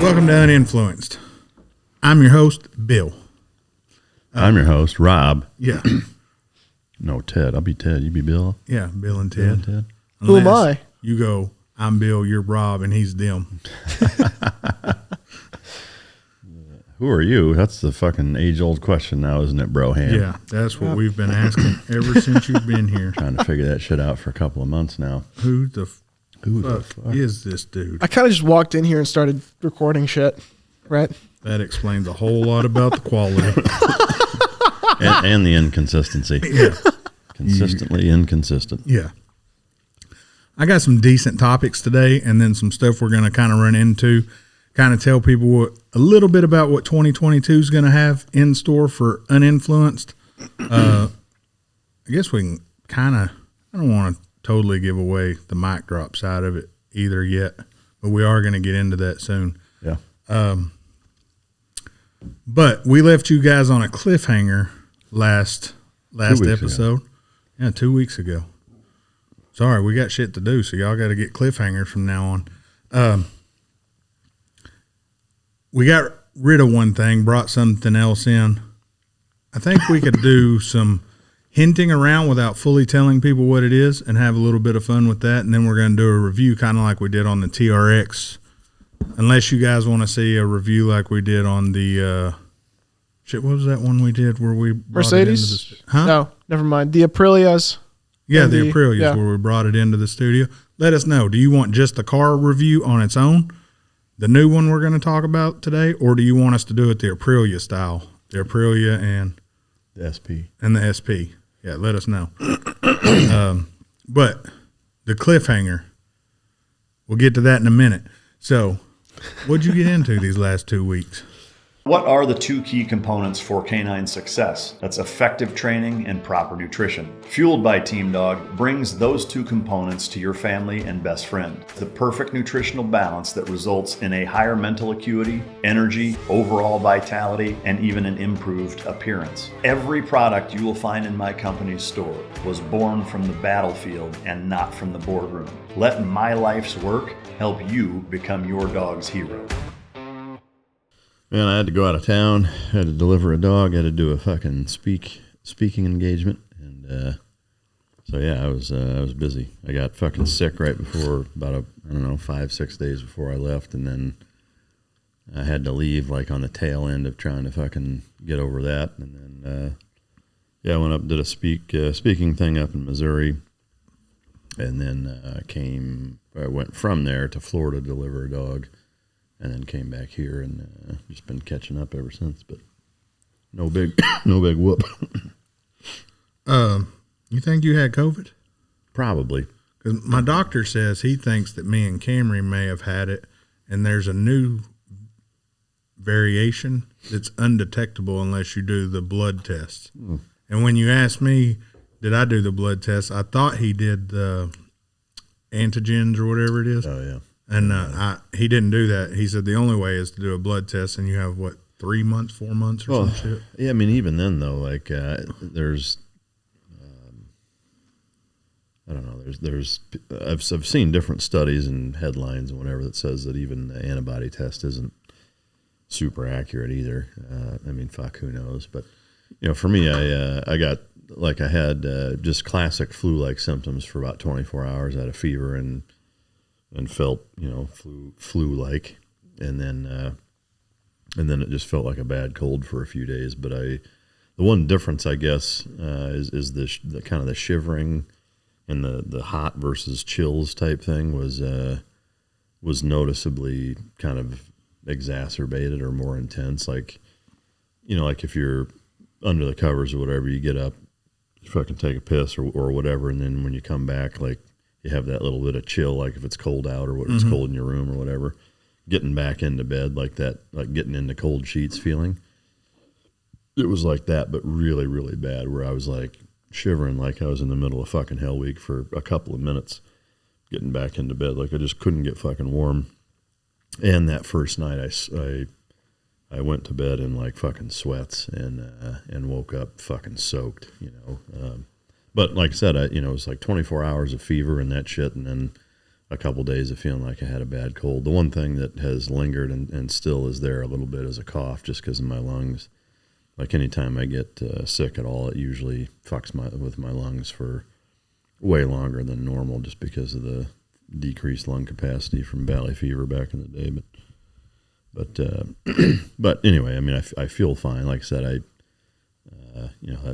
Welcome to UnInfluenced. I'm your host, Bill. I'm your host, Rob. Yeah. No, Ted. I'll be Ted. You be Bill? Yeah, Bill and Ted. Bill and Ted. Who am I? You go, I'm Bill, you're Rob, and he's them. Who are you? That's the fucking age-old question now, isn't it, Rohan? Yeah, that's what we've been asking ever since you've been here. Trying to figure that shit out for a couple of months now. Who the fuck is this dude? I kind of just walked in here and started recording shit, right? That explains a whole lot about the quality. and the inconsistency. Yeah. Consistently inconsistent. Yeah. I got some decent topics today and then some stuff we're going to kind of run into, kind of tell people a little bit about what 2022 is going to have in store for UnInfluenced. I guess we can kind of, I don't want to totally give away the mic drop side of it either yet, but we are going to get into that soon. Yeah. But we left you guys on a cliffhanger last episode. Ago. Yeah, 2 weeks ago. Sorry, we got shit to do, so y'all got to get cliffhangers from now on. We got rid of one thing, brought something else in. I think we could do some hinting around without fully telling people what it is and have a little bit of fun with that, and then we're going to do a review kind of like we did on the TRX. Unless you guys want to see a review like we did on the what was that one we did where we brought Mercedes? it into the huh? No, never mind. The Aprilias. Yeah, the Aprilias where we brought it into the studio. Let us know. Do you want just the car review on its own, the new one we're going to talk about today, or do you want us to do it the Aprilia style? The Aprilia and the SP. And the SP. Yeah, let us know. But the cliffhanger, we'll get to that in a minute. So, what'd you get into these last 2 weeks? What are the two key components for canine success? That's effective training and proper nutrition. Fueled by Team Dog brings those two components to your family and best friend. The perfect nutritional balance that results in a higher mental acuity, energy, overall vitality, and even an improved appearance. Every product you will find in my company's store was born from the battlefield and not from the boardroom. Let my life's work help you become your dog's hero. Man, I had to go out of town, had to deliver a dog, had to do a fucking speaking engagement, and so yeah, I was busy. I got fucking sick right before, about 5-6 days before I left, and then I had to leave like on the tail end of trying to fucking get over that, and then I went up and did a speaking thing up in Missouri, and then I went from there to Florida to deliver a dog. And then came back here and just been catching up ever since, but no big whoop. You think you had COVID? Probably. Because my doctor says he thinks that me and Camry may have had it, and there's a new variation that's undetectable unless you do the blood tests. Mm. And when you asked me, did I do the blood test, I thought he did the antigens or whatever it is. Oh, yeah. And he didn't do that. He said the only way is to do a blood test, and you have, 3 months, 4 months, or some shit? Yeah, I mean, even then, though, like, there's, I don't know, I've seen different studies and headlines and whatever that says that even the antibody test isn't super accurate either. I mean, fuck, who knows? But, for me, I got, like, I had just classic flu-like symptoms for about 24 hours. I had a fever and felt, flu-like, and then it just felt like a bad cold for a few days. But the one difference, I guess, is the kind of the shivering and the hot versus chills type thing was noticeably kind of exacerbated or more intense. Like, like if you're under the covers or whatever, you get up, you fucking take a piss or whatever, and then when you come back, like, you have that little bit of chill, like if it's cold out or what, it's cold in your room or whatever. Getting back into bed like that, like getting into cold sheets feeling. It was like that, but really, really bad, where I was like shivering like I was in the middle of fucking hell week for a couple of minutes getting back into bed. Like I just couldn't get fucking warm. And that first night I went to bed in like fucking sweats and woke up fucking soaked, But like I said, it was like 24 hours of fever and that shit, and then a couple days of feeling like I had a bad cold. The one thing that has lingered and still is there a little bit is a cough, just because of my lungs. Like anytime I get sick at all, it usually fucks with my lungs for way longer than normal, just because of the decreased lung capacity from valley fever back in the day. But anyway, I mean, I feel fine. Like I said,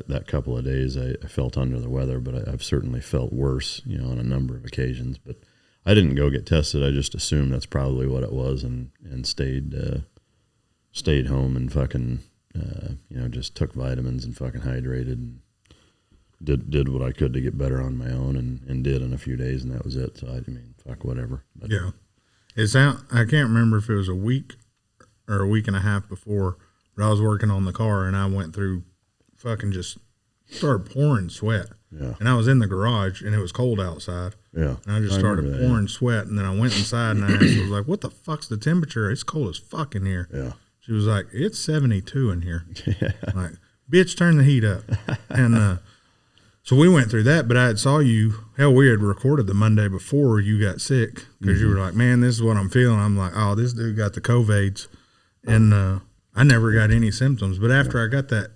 that couple of days I felt under the weather, but I've certainly felt worse, on a number of occasions. But I didn't go get tested. I just assumed that's probably what it was, and stayed home and fucking just took vitamins and fucking hydrated and did what I could to get better on my own, and did in a few days, and that was it. So I mean, fuck whatever. But, yeah, I can't remember if it was a week or a week and a half before, but I was working on the car and I went through fucking just started pouring sweat. Yeah. And I was in the garage and it was cold outside. Yeah. And I just started pouring sweat, and then I went inside and I asked, I was like, what the fuck's the temperature? It's cold as fuck in here. Yeah. She was like, it's 72 in here. Yeah. Like, bitch, turn the heat up. And so we went through that, but I saw you, we had recorded the Monday before you got sick, because you were like, man, this is what I'm feeling. I'm like, oh, this dude got the COVIDs. And I never got any symptoms. But after I got that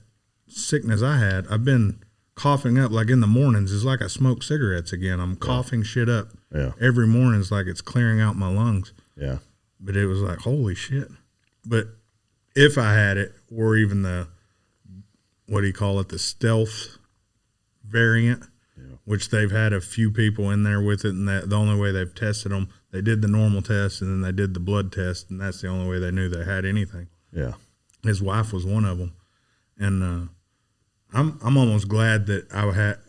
sickness I had, I've been coughing up, like in the mornings. It's like I smoke cigarettes again. I'm coughing shit up every morning. It's like it's clearing out my lungs. Yeah. But it was like, holy shit. But if I had it, or even the, what do you call it, the stealth variant, which they've had a few people in there with it, and that the only way they've tested them, they did the normal test and then they did the blood test, and that's the only way they knew they had anything. Yeah. His wife was one of them. And I'm almost glad that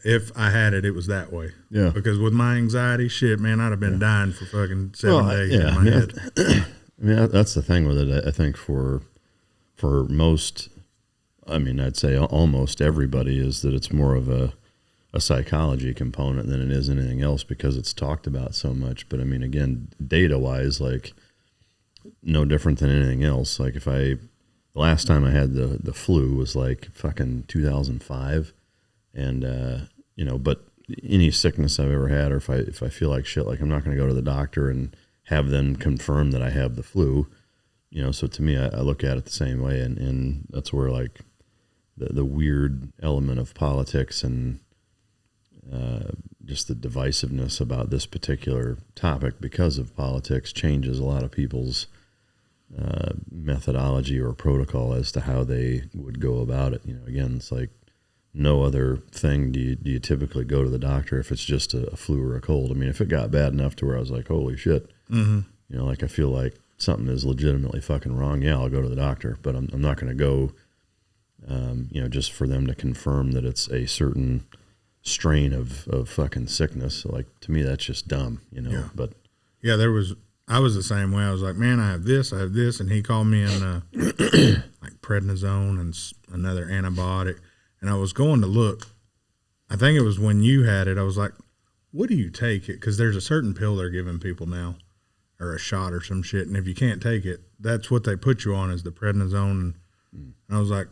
if I had it, it was that way. Yeah. Because with my anxiety, shit, man, I'd have been dying for fucking 7 days in my head. I mean, that's the thing with it. I think for most, I mean, I'd say almost everybody, is that it's more of a psychology component than it is anything else, because it's talked about so much. But I mean, again, data wise, like no different than anything else. Like the last time I had the flu was like fucking 2005. And, but any sickness I've ever had, or if I feel like shit, like I'm not going to go to the doctor and have them confirm that I have the flu, so to me, I look at it the same way. And that's where like the weird element of politics and, just the divisiveness about this particular topic because of politics changes a lot of people's methodology or protocol as to how they would go about it. Again, it's like no other thing do you typically go to the doctor if it's just a flu or a cold. I mean, if it got bad enough to where I was like, holy shit, like I feel like something is legitimately fucking wrong, I'll go to the doctor, but I'm not going to go, just for them to confirm that it's a certain strain of fucking sickness. So like, to me, that's just dumb, but yeah, I was the same way. I was like, man, I have this, and he called me in like prednisone and another antibiotic, and I was going to look. I think it was when you had it. I was like, what do you take it? Because there's a certain pill they're giving people now, or a shot or some shit, and if you can't take it, that's what they put you on, is the prednisone. And I was like,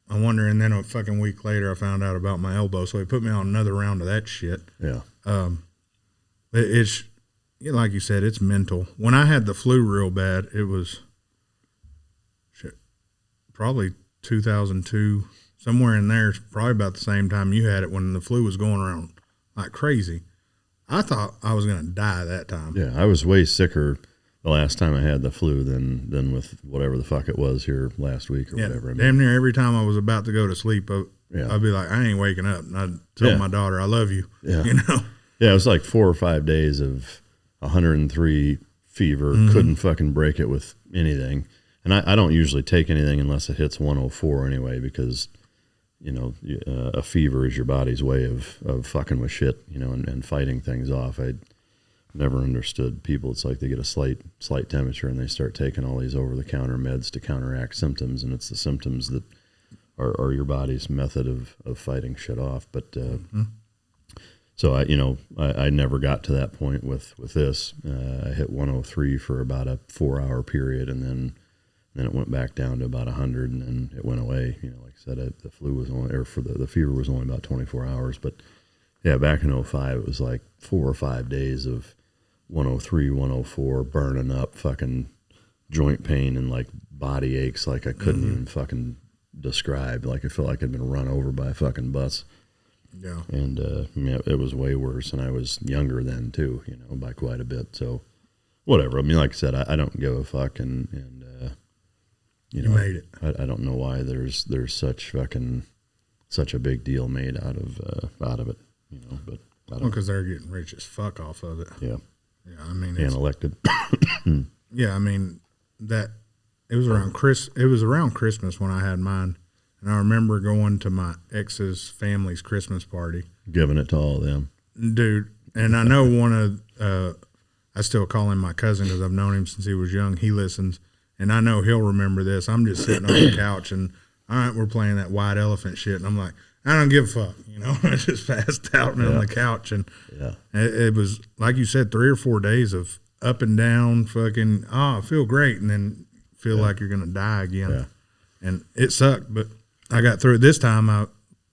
I wonder, and then a fucking week later, I found out about my elbow, so he put me on another round of that shit. Yeah. It's, like you said, it's mental. When I had the flu real bad, it was probably 2002, somewhere in there, probably about the same time you had it, when the flu was going around like crazy. I thought I was going to die that time. Yeah, I was way sicker the last time I had the flu than with whatever the fuck it was here last week or whatever. I mean, damn near every time I was about to go to sleep, I'd be like, I ain't waking up. And I'd tell my daughter, I love you. Yeah. Yeah, it was like 4 or 5 days of 103 fever. Couldn't fucking break it with anything. And I don't usually take anything unless it hits 104 anyway, because, a fever is your body's way of fucking with shit, and fighting things off. I never understood people. It's like they get a slight temperature and they start taking all these over-the-counter meds to counteract symptoms, and it's the symptoms that are your body's method of fighting shit off. But so I never got to that point with this. I hit 103 for about a 4-hour period, and then it went back down to about 100, and then it went away. Like I said, the flu was only, or for the fever was only about 24 hours. But yeah, back in 2005, it was like 4 or 5 days of 103, 104, burning up, fucking joint pain and like body aches like I couldn't even fucking describe. Like I felt like I'd been run over by a fucking bus. Yeah. And it was way worse, and I was younger then too, you know, by quite a bit. So whatever. I mean, like I said, I don't give a fuck, and you know, made it. I don't know why there's such a big deal made out of it, you know. But I don't. Because they're getting rich as fuck off of it. Yeah. Yeah, I mean, And elected. yeah, I mean that it was around Christmas when I had mine, and I remember going to my ex's family's Christmas party, Giving it to all of them. dude. And I know one of I still call him my cousin because I've known him since he was young. He listens, and I know he'll remember this. I'm just sitting on the couch, and all right, we're playing that white elephant shit, and I'm like, I don't give a fuck, you know. I just passed out on the couch, and it was like you said, 3 or 4 days of up and down, fucking. I feel great, and then feel like you're gonna die again, and it sucked. But I got through it. This time, I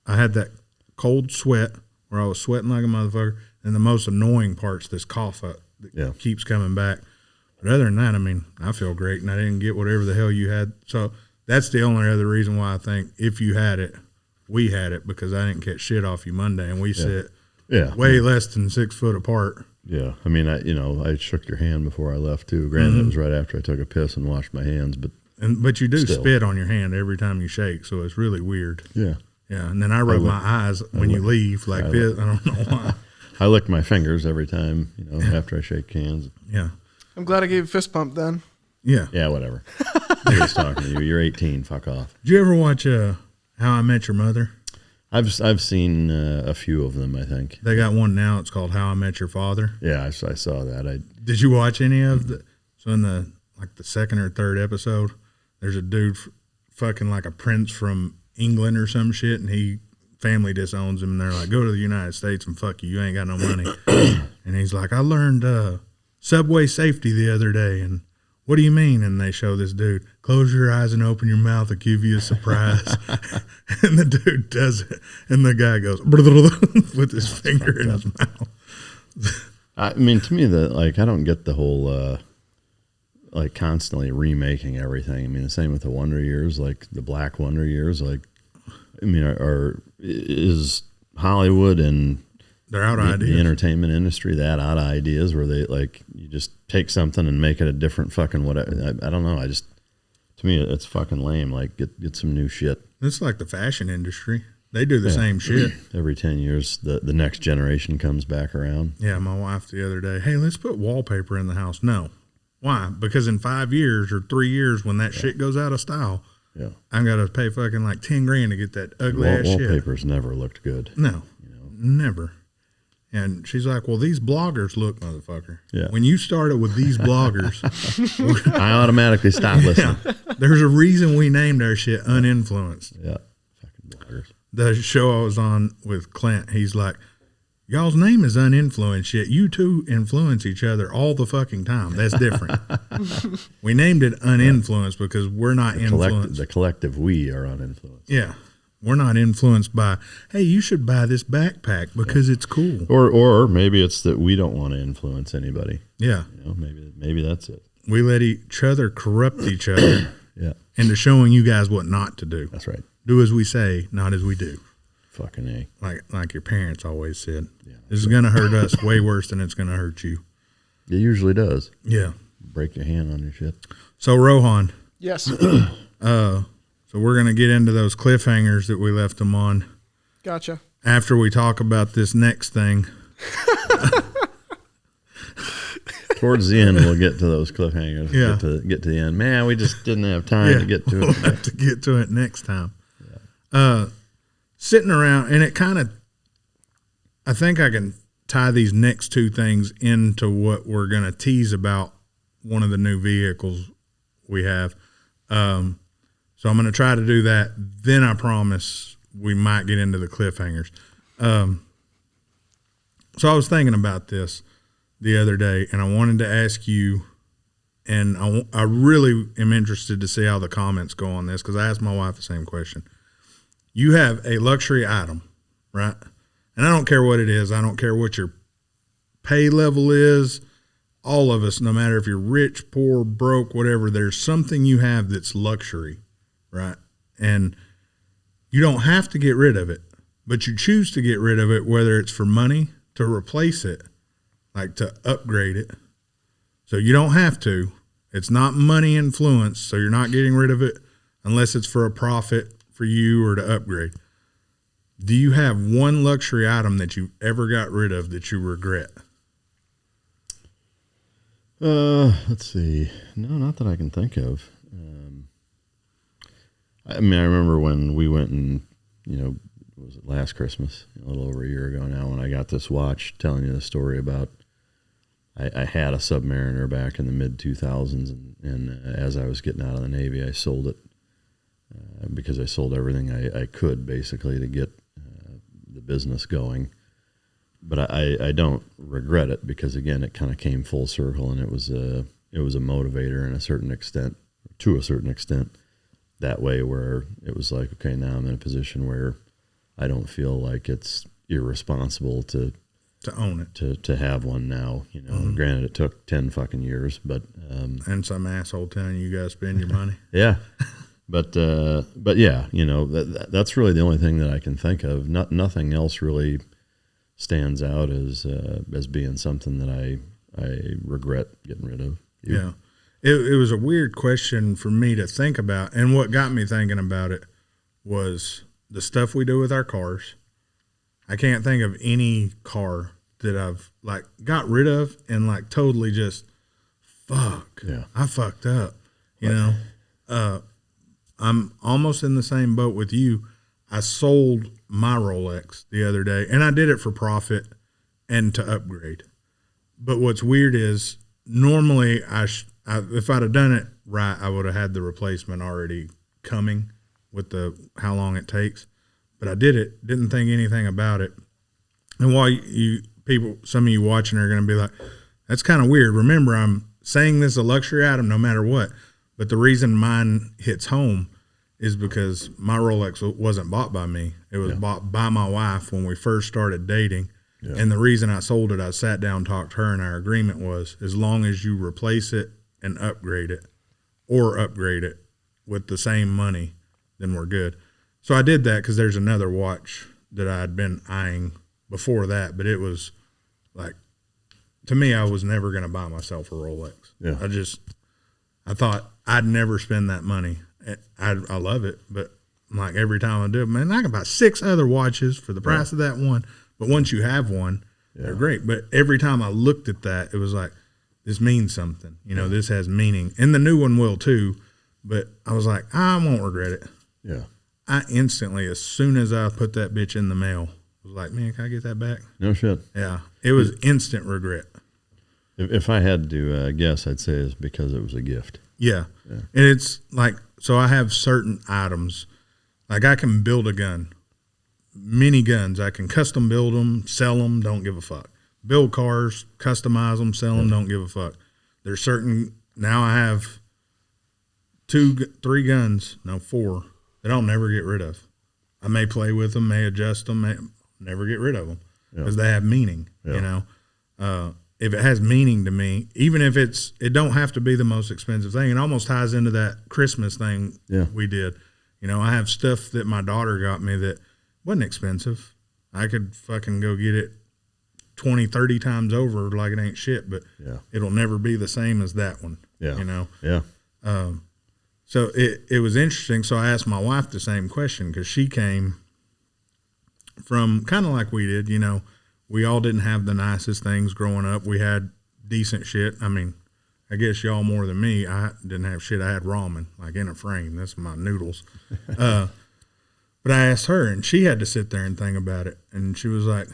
had that cold sweat where I was sweating like a motherfucker, and the most annoying part's this cough that keeps coming back. But other than that, I mean, I feel great, and I didn't get whatever the hell you had. So that's the only other reason why I think if you had it, we had it, because I didn't catch shit off you Monday, and we sit way less than 6 foot apart. Yeah, I mean, I shook your hand before I left too. Granted, it was right after I took a piss and washed my hands, but you do still. spit on your hand every time you shake, so it's really weird. Yeah, and then I rub my eyes when you leave like this. I don't know why. I lick my fingers every time, you know, after I shake hands. Yeah, I'm glad I gave a fist pump then. Yeah, whatever. I'm just talking to you. You're 18. Fuck off. Did you ever watch How I Met Your Mother? I've seen a few of them. I think they got one now. It's called How I Met Your Father. Yeah, I saw that. Did you watch any of the? So in the second or third episode, there's a dude fucking like a prince from England or some shit, and he family disowns him, and they're like, go to the United States and fuck you ain't got no money. And he's like, I learned subway safety the other day, and what do you mean? And they show this dude, close your eyes and open your mouth, I'll give you a surprise. And the dude does it, and the guy goes with his finger in his mouth. I mean, to me, I don't get the whole constantly remaking everything. I mean, the same with the Wonder Years, like the Black Wonder Years. Like, I mean, is Hollywood and they're out of ideas. The entertainment industry that out of ideas where they you just take something and make it a different fucking whatever. I don't know. To me, it's fucking lame. Like, get some new shit. It's like the fashion industry. They do the same shit. Every 10 years, the next generation comes back around. Yeah, my wife the other day, hey, let's put wallpaper in the house. No. Why? Because in 5 years or 3 years, when that shit goes out of style, I got to pay fucking like $10,000 to get that ugly ass shit. Wallpaper's never looked good. No, never. And she's like, well, these bloggers look, motherfucker. Yeah. When you started with these bloggers, I automatically stopped listening. There's a reason we named our shit UnInfluenced. Yeah. Fucking bloggers. The show I was on with Clint, he's like, y'all's name is UnInfluenced, yet you two influence each other all the fucking time. That's different. We named it UnInfluenced because we're not influenced. The collective we are uninfluenced. Yeah. We're not influenced by, hey, you should buy this backpack because it's cool. Or maybe it's that we don't want to influence anybody. Yeah. Maybe that's it. We let each other corrupt each other into showing you guys what not to do. That's right. Do as we say, not as we do. Fucking A. Like your parents always said. Yeah, this is going to hurt us way worse than it's going to hurt you. It usually does. Yeah. Break your hand on your shit. So, Rohan. Yes. So we're going to get into those cliffhangers that we left them on. Gotcha. After we talk about this next thing. Towards the end, we'll get to those cliffhangers. Yeah. Get to the end. Man, we just didn't have time to get to it. We'll have to get to it next time. Yeah. Sitting around, and it kind of, I think I can tie these next two things into what we're going to tease about one of the new vehicles we have. So I'm going to try to do that. Then I promise we might get into the cliffhangers. So I was thinking about this the other day, and I wanted to ask you, and I really am interested to see how the comments go on this, because I asked my wife the same question. You have a luxury item, right? And I don't care what it is. I don't care what your pay level is. all of us, no matter if you're rich, poor, broke, whatever, there's something you have that's luxury, right? And you don't have to get rid of it, but you choose to get rid of it, whether it's for money, to replace it, like to upgrade it. So you don't have to. It's not money influence, so you're not getting rid of it unless it's for a profit for you or to upgrade. Do you have one luxury item that you ever got rid of that you regret? Let's see. No, not that I can think of. I remember when we went and, was it last Christmas, a little over a year ago now, when I got this watch, telling you the story about I had a Submariner back in the mid-2000s, and as I was getting out of the Navy, I sold it because I sold everything I could, basically, to get the business going. But I don't regret it because, again, it kind of came full circle, and it was a motivator to a certain extent, that way, where it was like, okay, now I'm in a position where I don't feel like it's irresponsible to own it, to have one now. Granted, it took 10 fucking years, but and some asshole telling you guys spend your money. Yeah. But yeah, that's really the only thing that I can think of. Nothing else really stands out as being something that I regret getting rid of. Yeah. It was a weird question for me to think about, and what got me thinking about it was the stuff we do with our cars. I can't think of any car that I've got rid of and totally just fuck. Yeah. I fucked up. I'm almost in the same boat with you. I sold my Rolex the other day, and I did it for profit and to upgrade. But what's weird is normally if I'd have done it right, I would have had the replacement already coming with how long it takes. But I didn't think anything about it. And while some of you watching are going to be like, that's kind of weird. Remember, I'm saying this is a luxury item no matter what. But the reason mine hits home is because my Rolex wasn't bought by me. It was bought by my wife when we first started dating. Yeah. And the reason I sold it, I sat down, talked to her, and our agreement was, as long as you replace it and upgrade it with the same money, then we're good. So I did that because there's another watch that I had been eyeing before that, but it was to me, I was never going to buy myself a Rolex. Yeah. I thought I'd never spend that money. I love it, but every time I do it, man, I can buy 6 other watches for the price of that one. But once you have one, they're great. But every time I looked at that, it was like, this means something. This has meaning. And the new one will too. But I was like, I won't regret it. Yeah. I instantly, as soon as I put that bitch in the mail, was like, man, can I get that back? No shit. Yeah. It was instant regret. If I had to guess, I'd say it's because it was a gift. Yeah. And it's so I have certain items. I can build a gun. Mini guns. I can custom build them, sell them, don't give a fuck. Build cars, customize them, sell them, don't give a fuck. There's now I have 3 guns, 4, that I'll never get rid of. I may play with them, may adjust them, may never get rid of them because they have meaning, if it has meaning to me, even if it don't have to be the most expensive thing. It almost ties into that Christmas thing we did. I have stuff that my daughter got me that wasn't expensive. I could fucking go get it 20, 30 times over like it ain't shit, but it'll never be the same as that one. Yeah. Yeah. So it was interesting. So I asked my wife the same question because she came from kind of like we did, we all didn't have the nicest things growing up. We had decent shit. I mean, I guess y'all more than me. I didn't have shit. I had ramen, in a frame. That's my noodles. But I asked her, and she had to sit there and think about it. And she was like,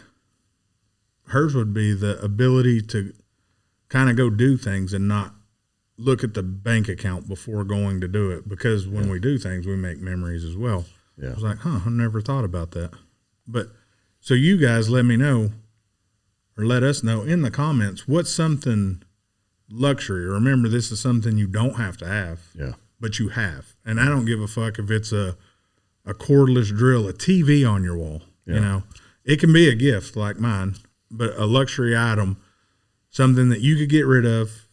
hers would be the ability to kind of go do things and not look at the bank account before going to do it. Because when we do things, we make memories as well. Yeah. I was like, I never thought about that. But so you guys let me know, or let us know in the comments, what's something luxury? Remember, this is something you don't have to have, but you have. And I don't give a fuck if it's a cordless drill, a TV on your wall. It can be a gift like mine, but a luxury item, something that you could get rid of,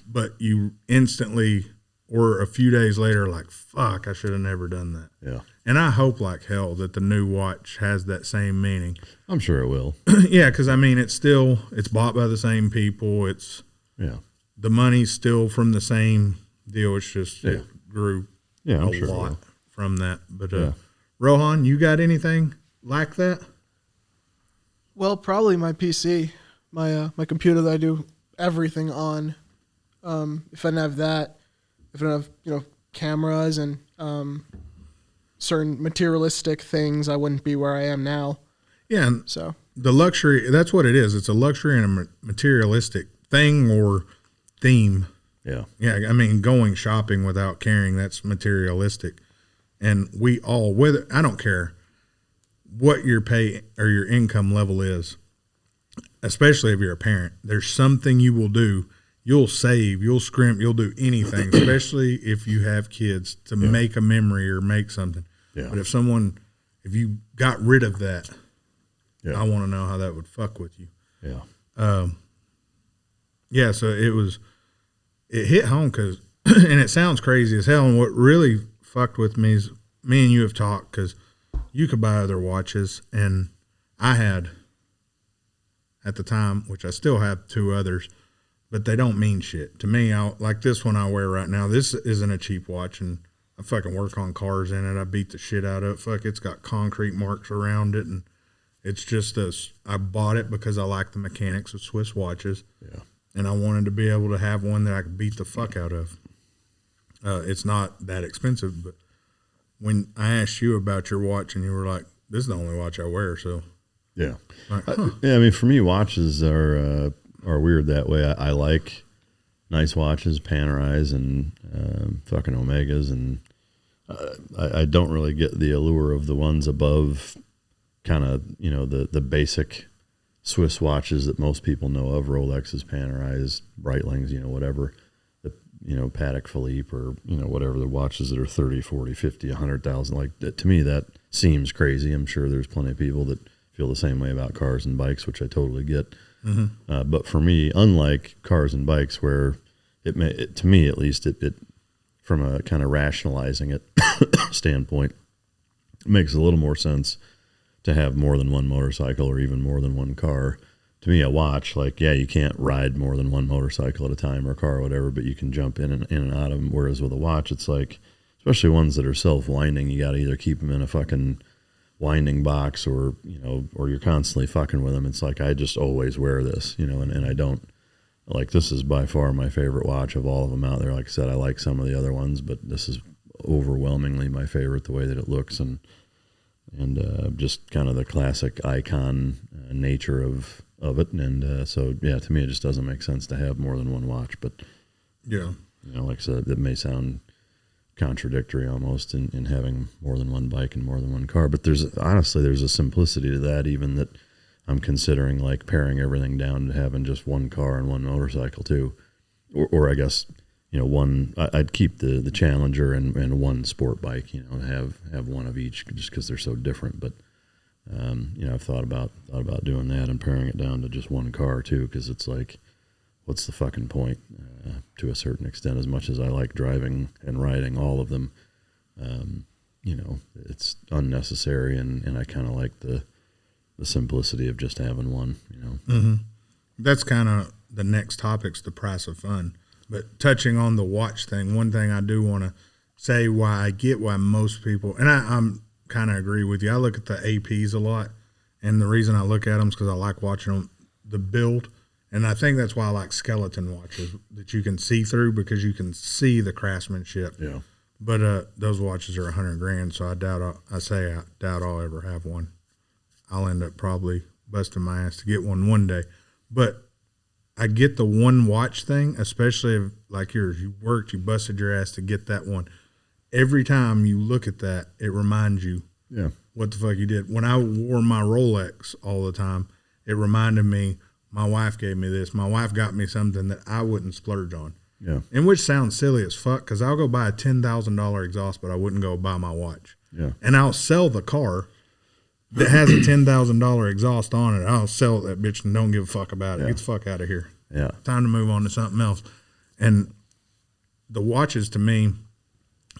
but you instantly or a few days later, like, fuck, I should have never done that. Yeah. And I hope like hell that the new watch has that same meaning. I'm sure it will. Yeah, because I mean, it's bought by the same people. The money's still from the same deal. It's just it grew a lot from that. But Rohan, you got anything like that? Well, probably my PC, my computer that I do everything on. If I didn't have that, if I didn't have cameras and certain materialistic things, I wouldn't be where I am now. Yeah, and so the luxury, that's what it is. It's a luxury and a materialistic thing or theme. Yeah. Yeah, I mean, going shopping without caring, that's materialistic. And we all, whether, I don't care what your pay or your income level is, especially if you're a parent, there's something you will do. You'll save, you'll scrimp, you'll do anything, especially if you have kids, to make a memory or make something. Yeah. But if you got rid of that, I want to know how that would fuck with you. Yeah. So it hit home because, and it sounds crazy as hell. And what really fucked with me is me and you have talked because you could buy other watches, and I had at the time, which I still have 2 others, but they don't mean shit to me. Like this one I wear right now. This isn't a cheap watch, and I fucking work on cars in it. I beat the shit out of it. Fuck, it's got concrete marks around it, and it's just I bought it because I like the mechanics of Swiss watches. Yeah. And I wanted to be able to have one that I could beat the fuck out of. It's not that expensive, but when I asked you about your watch and you were like, this is the only watch I wear, so. Yeah. Like, I mean, for me, watches are weird that way. I like nice watches, Panerais and fucking Omegas, and I don't really get the allure of the ones above kind of, the basic Swiss watches that most people know of, Rolexes, Panerais, Breitlings, whatever, the, Patek Philippe or, whatever the watches that are 30, 40, 50, 100,000. Like to me, that seems crazy. I'm sure there's plenty of people that feel the same way about cars and bikes, which I totally get. Mm-hmm. But for me, unlike cars and bikes, where to me at least, it from a kind of rationalizing it standpoint, it makes a little more sense to have more than one motorcycle or even more than one car. To me, a watch, like, you can't ride more than one motorcycle at a time or car or whatever, but you can jump in and out of them. Whereas with a watch, it's like, especially ones that are self-winding, you got to either keep them in a fucking winding box or you're constantly fucking with them. It's like, I just always wear this, and I don't, like, this is by far my favorite watch of all of them out there. Like I said, I like some of the other ones, but this is overwhelmingly my favorite, the way that it looks and just kind of the classic icon nature of it. And so, to me, it just doesn't make sense to have more than one watch. But, like I said, it may sound contradictory almost in having more than one bike and more than one car. But there's a simplicity to that, even that I'm considering, like, paring everything down to having just one car and one motorcycle too. Or I guess, I'd keep the Challenger and one sport bike, and have one of each just because they're so different. But, I've thought about doing that and paring it down to just one car too, because it's like, what's the fucking point to a certain extent? As much as I like driving and riding all of them, it's unnecessary, and I kind of like the simplicity of just having one, Mm-hmm. That's kind of the next topic's the price of fun. But touching on the watch thing, one thing I do want to say why I get why most people, and I'm kind of agree with you. I look at the APs a lot, and the reason I look at them is because I like watching them, the build, and I think that's why I like skeleton watches that you can see through because you can see the craftsmanship. Yeah. But those watches are $100,000, so I doubt I'll ever have one. I'll end up probably busting my ass to get one day, but I get the one watch thing, especially if, like yours, you worked, you busted your ass to get that one. Every time you look at that, it reminds you what the fuck you did. When I wore my Rolex all the time, it reminded me, my wife gave me this. My wife got me something that I wouldn't splurge on. Yeah. And which sounds silly as fuck because I'll go buy a $10,000 exhaust, but I wouldn't go buy my watch. Yeah. And I'll sell the car that has a $10,000 exhaust on it, I'll sell that bitch and don't give a fuck about it. Yeah. Get the fuck out of here. Yeah. Time to move on to something else. And the watches, to me,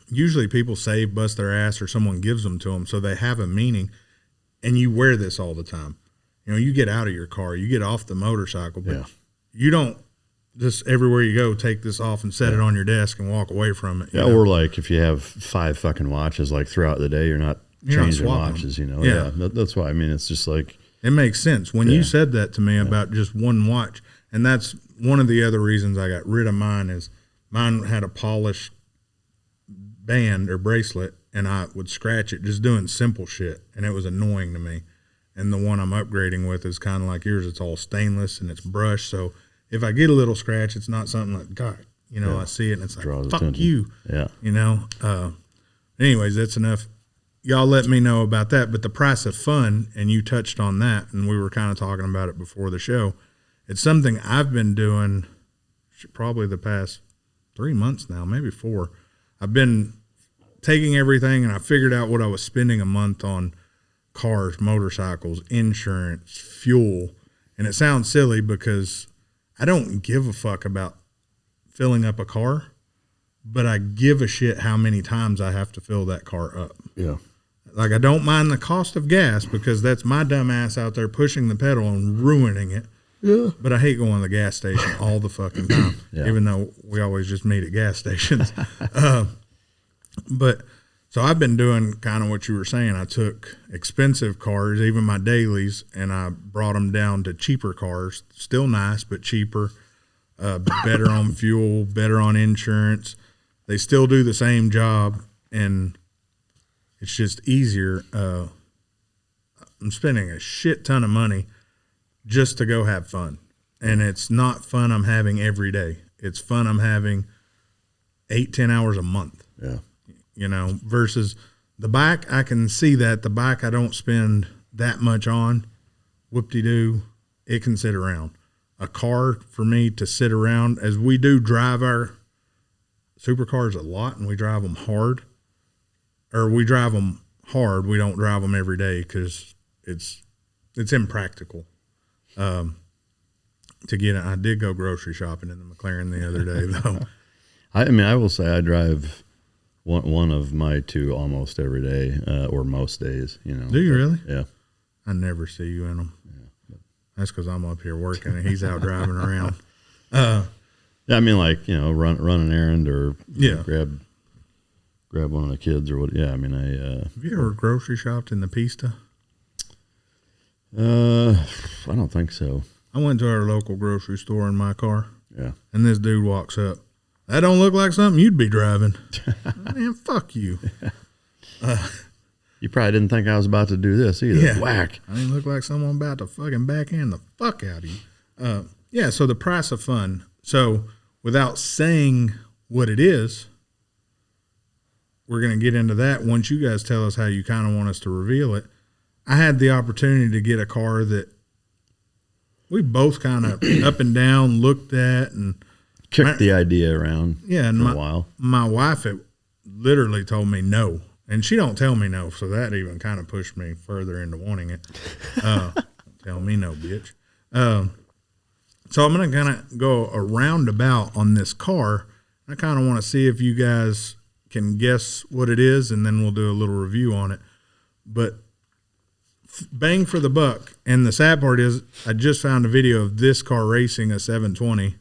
usually people save, bust their ass, or someone gives them to them, so they have a meaning. And you wear this all the time. You know, you get out of your car, you get off the motorcycle, but you don't just everywhere you go take this off and set it on your desk and walk away from it. Yeah, know? or like if you have 5 fucking watches, like throughout the day, you're not changing watches, you know. Yeah. That's why. I mean, it's just like, it makes sense. When you said that to me about just one watch, and that's one of the other reasons I got rid of mine, is mine had a polished band or bracelet, and I would scratch it just doing simple shit, and it was annoying to me. And the one I'm upgrading with is kind of like yours. It's all stainless and it's brushed, so if I get a little scratch, it's not something like, God, you know, I see it and it's like, draws fuck attention. you. Yeah. You know? Anyways, that's enough. Y'all let me know about that. But the price of fun, and you touched on that, and we were kind of talking about it before the show. It's something I've been doing probably the past 3 months now, maybe 4. I've been taking everything, and I figured out what I was spending a month on cars, motorcycles, insurance, fuel. And it sounds silly because I don't give a fuck about filling up a car, but I give a shit how many times I have to fill that car up. Yeah. Like, I don't mind the cost of gas because that's my dumb ass out there pushing the pedal and ruining it. Yeah. But I hate going to the gas station all the fucking time, even though we always just meet at gas stations. But so I've been doing kind of what you were saying. I took expensive cars, even my dailies, and I brought them down to cheaper cars. Still nice, but cheaper, better on fuel, better on insurance. They still do the same job, and it's just easier. I'm spending a shit ton of money just to go have fun. And it's not fun I'm having every day. It's fun I'm having 8-10 hours a month. Yeah. You know, versus the bike, I can see that. The bike I don't spend that much on. Whoop-de-doo, it can sit around. A car, for me to sit around, as we do drive our supercars a lot, and we drive them hard. Or we drive them hard. We don't drive them every day because it's impractical. To get it. I did go grocery shopping in the McLaren the other day, though. I mean, I will say I drive one of my 2 almost every day, or most days, you know. Do you really? Yeah. I never see you in them. Yeah. That's because I'm up here working and he's out driving around. Yeah, I mean, like, you know, run an errand or grab one of the kids or what. Yeah, I mean, Have you ever grocery shopped in the Pista? I don't think so. I went to our local grocery store in my car. Yeah. And this dude walks up. That don't look like something you'd be driving. Man, fuck you. You probably didn't think I was about to do this either. Yeah. Whack. I didn't look like someone about to fucking backhand the fuck out of you. Yeah, so the price of fun. So without saying what it is, we're going to get into that once you guys tell us how you kind of want us to reveal it. I had the opportunity to get a car that we both kind of up and down looked at and kicked the idea around for a while. My wife literally told me no, and she don't tell me no, so that even kind of pushed me further into wanting it. Tell me no, bitch. So I'm going to kind of go a roundabout on this car. I kind of want to see if you guys can guess what it is, and then we'll do a little review on it. But bang for the buck. And the sad part is I just found a video of this car racing a 720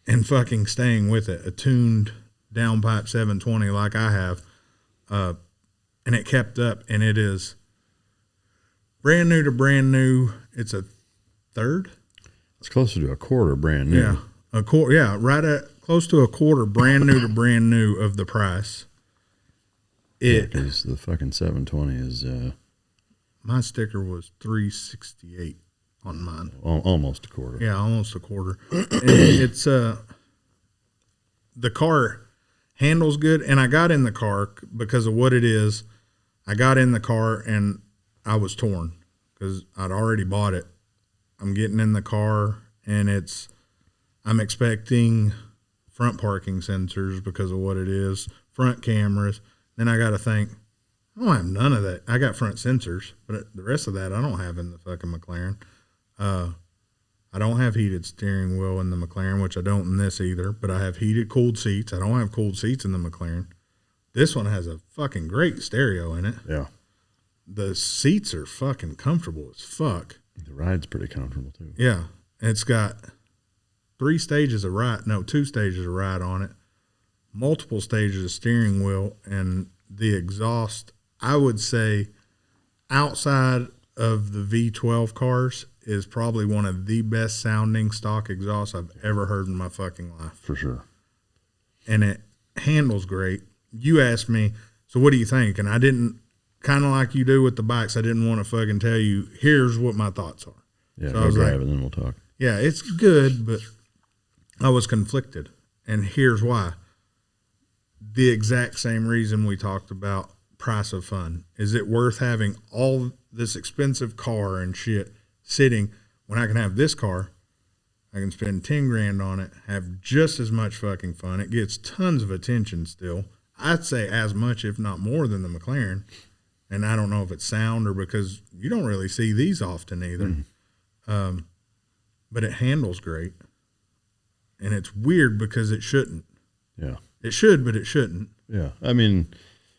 and fucking staying with it, a tuned downpipe 720 like I have. And it kept up, and it is brand new to brand new. It's a third. It's closer to a quarter brand new. Yeah. A quarter. Yeah. Right at close to a quarter brand new to brand new of the price. Because the fucking 720 is, my sticker was $368 on mine. Almost a quarter. Yeah, almost a quarter. And it's the car handles good, and I got in the car because of what it is. I got in the car and I was torn because I'd already bought it. I'm getting in the car and I'm expecting front parking sensors because of what it is, front cameras. Then I got to think, I don't have none of that. I got front sensors, but the rest of that I don't have in the fucking McLaren. I don't have heated steering wheel in the McLaren, which I don't in this either, but I have heated cooled seats. I don't have cooled seats in the McLaren. This one has a fucking great stereo in it. Yeah. The seats are fucking comfortable as fuck. The ride's pretty comfortable too. Yeah. It's got 2 stages of ride on it, multiple stages of steering wheel, and the exhaust, I would say, outside of the V12 cars, is probably one of the best sounding stock exhausts I've ever heard in my fucking life. For sure. And it handles great. You asked me, so what do you think? And I didn't, kind of like you do with the bikes, I didn't want to fucking tell you, here's what my thoughts are. Yeah, so go drive it and then we'll talk. Yeah, it's good, but I was conflicted. And here's why. The exact same reason we talked about price of fun. Is it worth having all this expensive car and shit sitting when I can have this car? I can spend 10 grand on it, have just as much fucking fun. It gets tons of attention still. I'd say as much, if not more, than the McLaren. And I don't know if it's sound or because you don't really see these often either. But it handles great. And it's weird because it shouldn't. Yeah. It should, but it shouldn't. Yeah. I mean,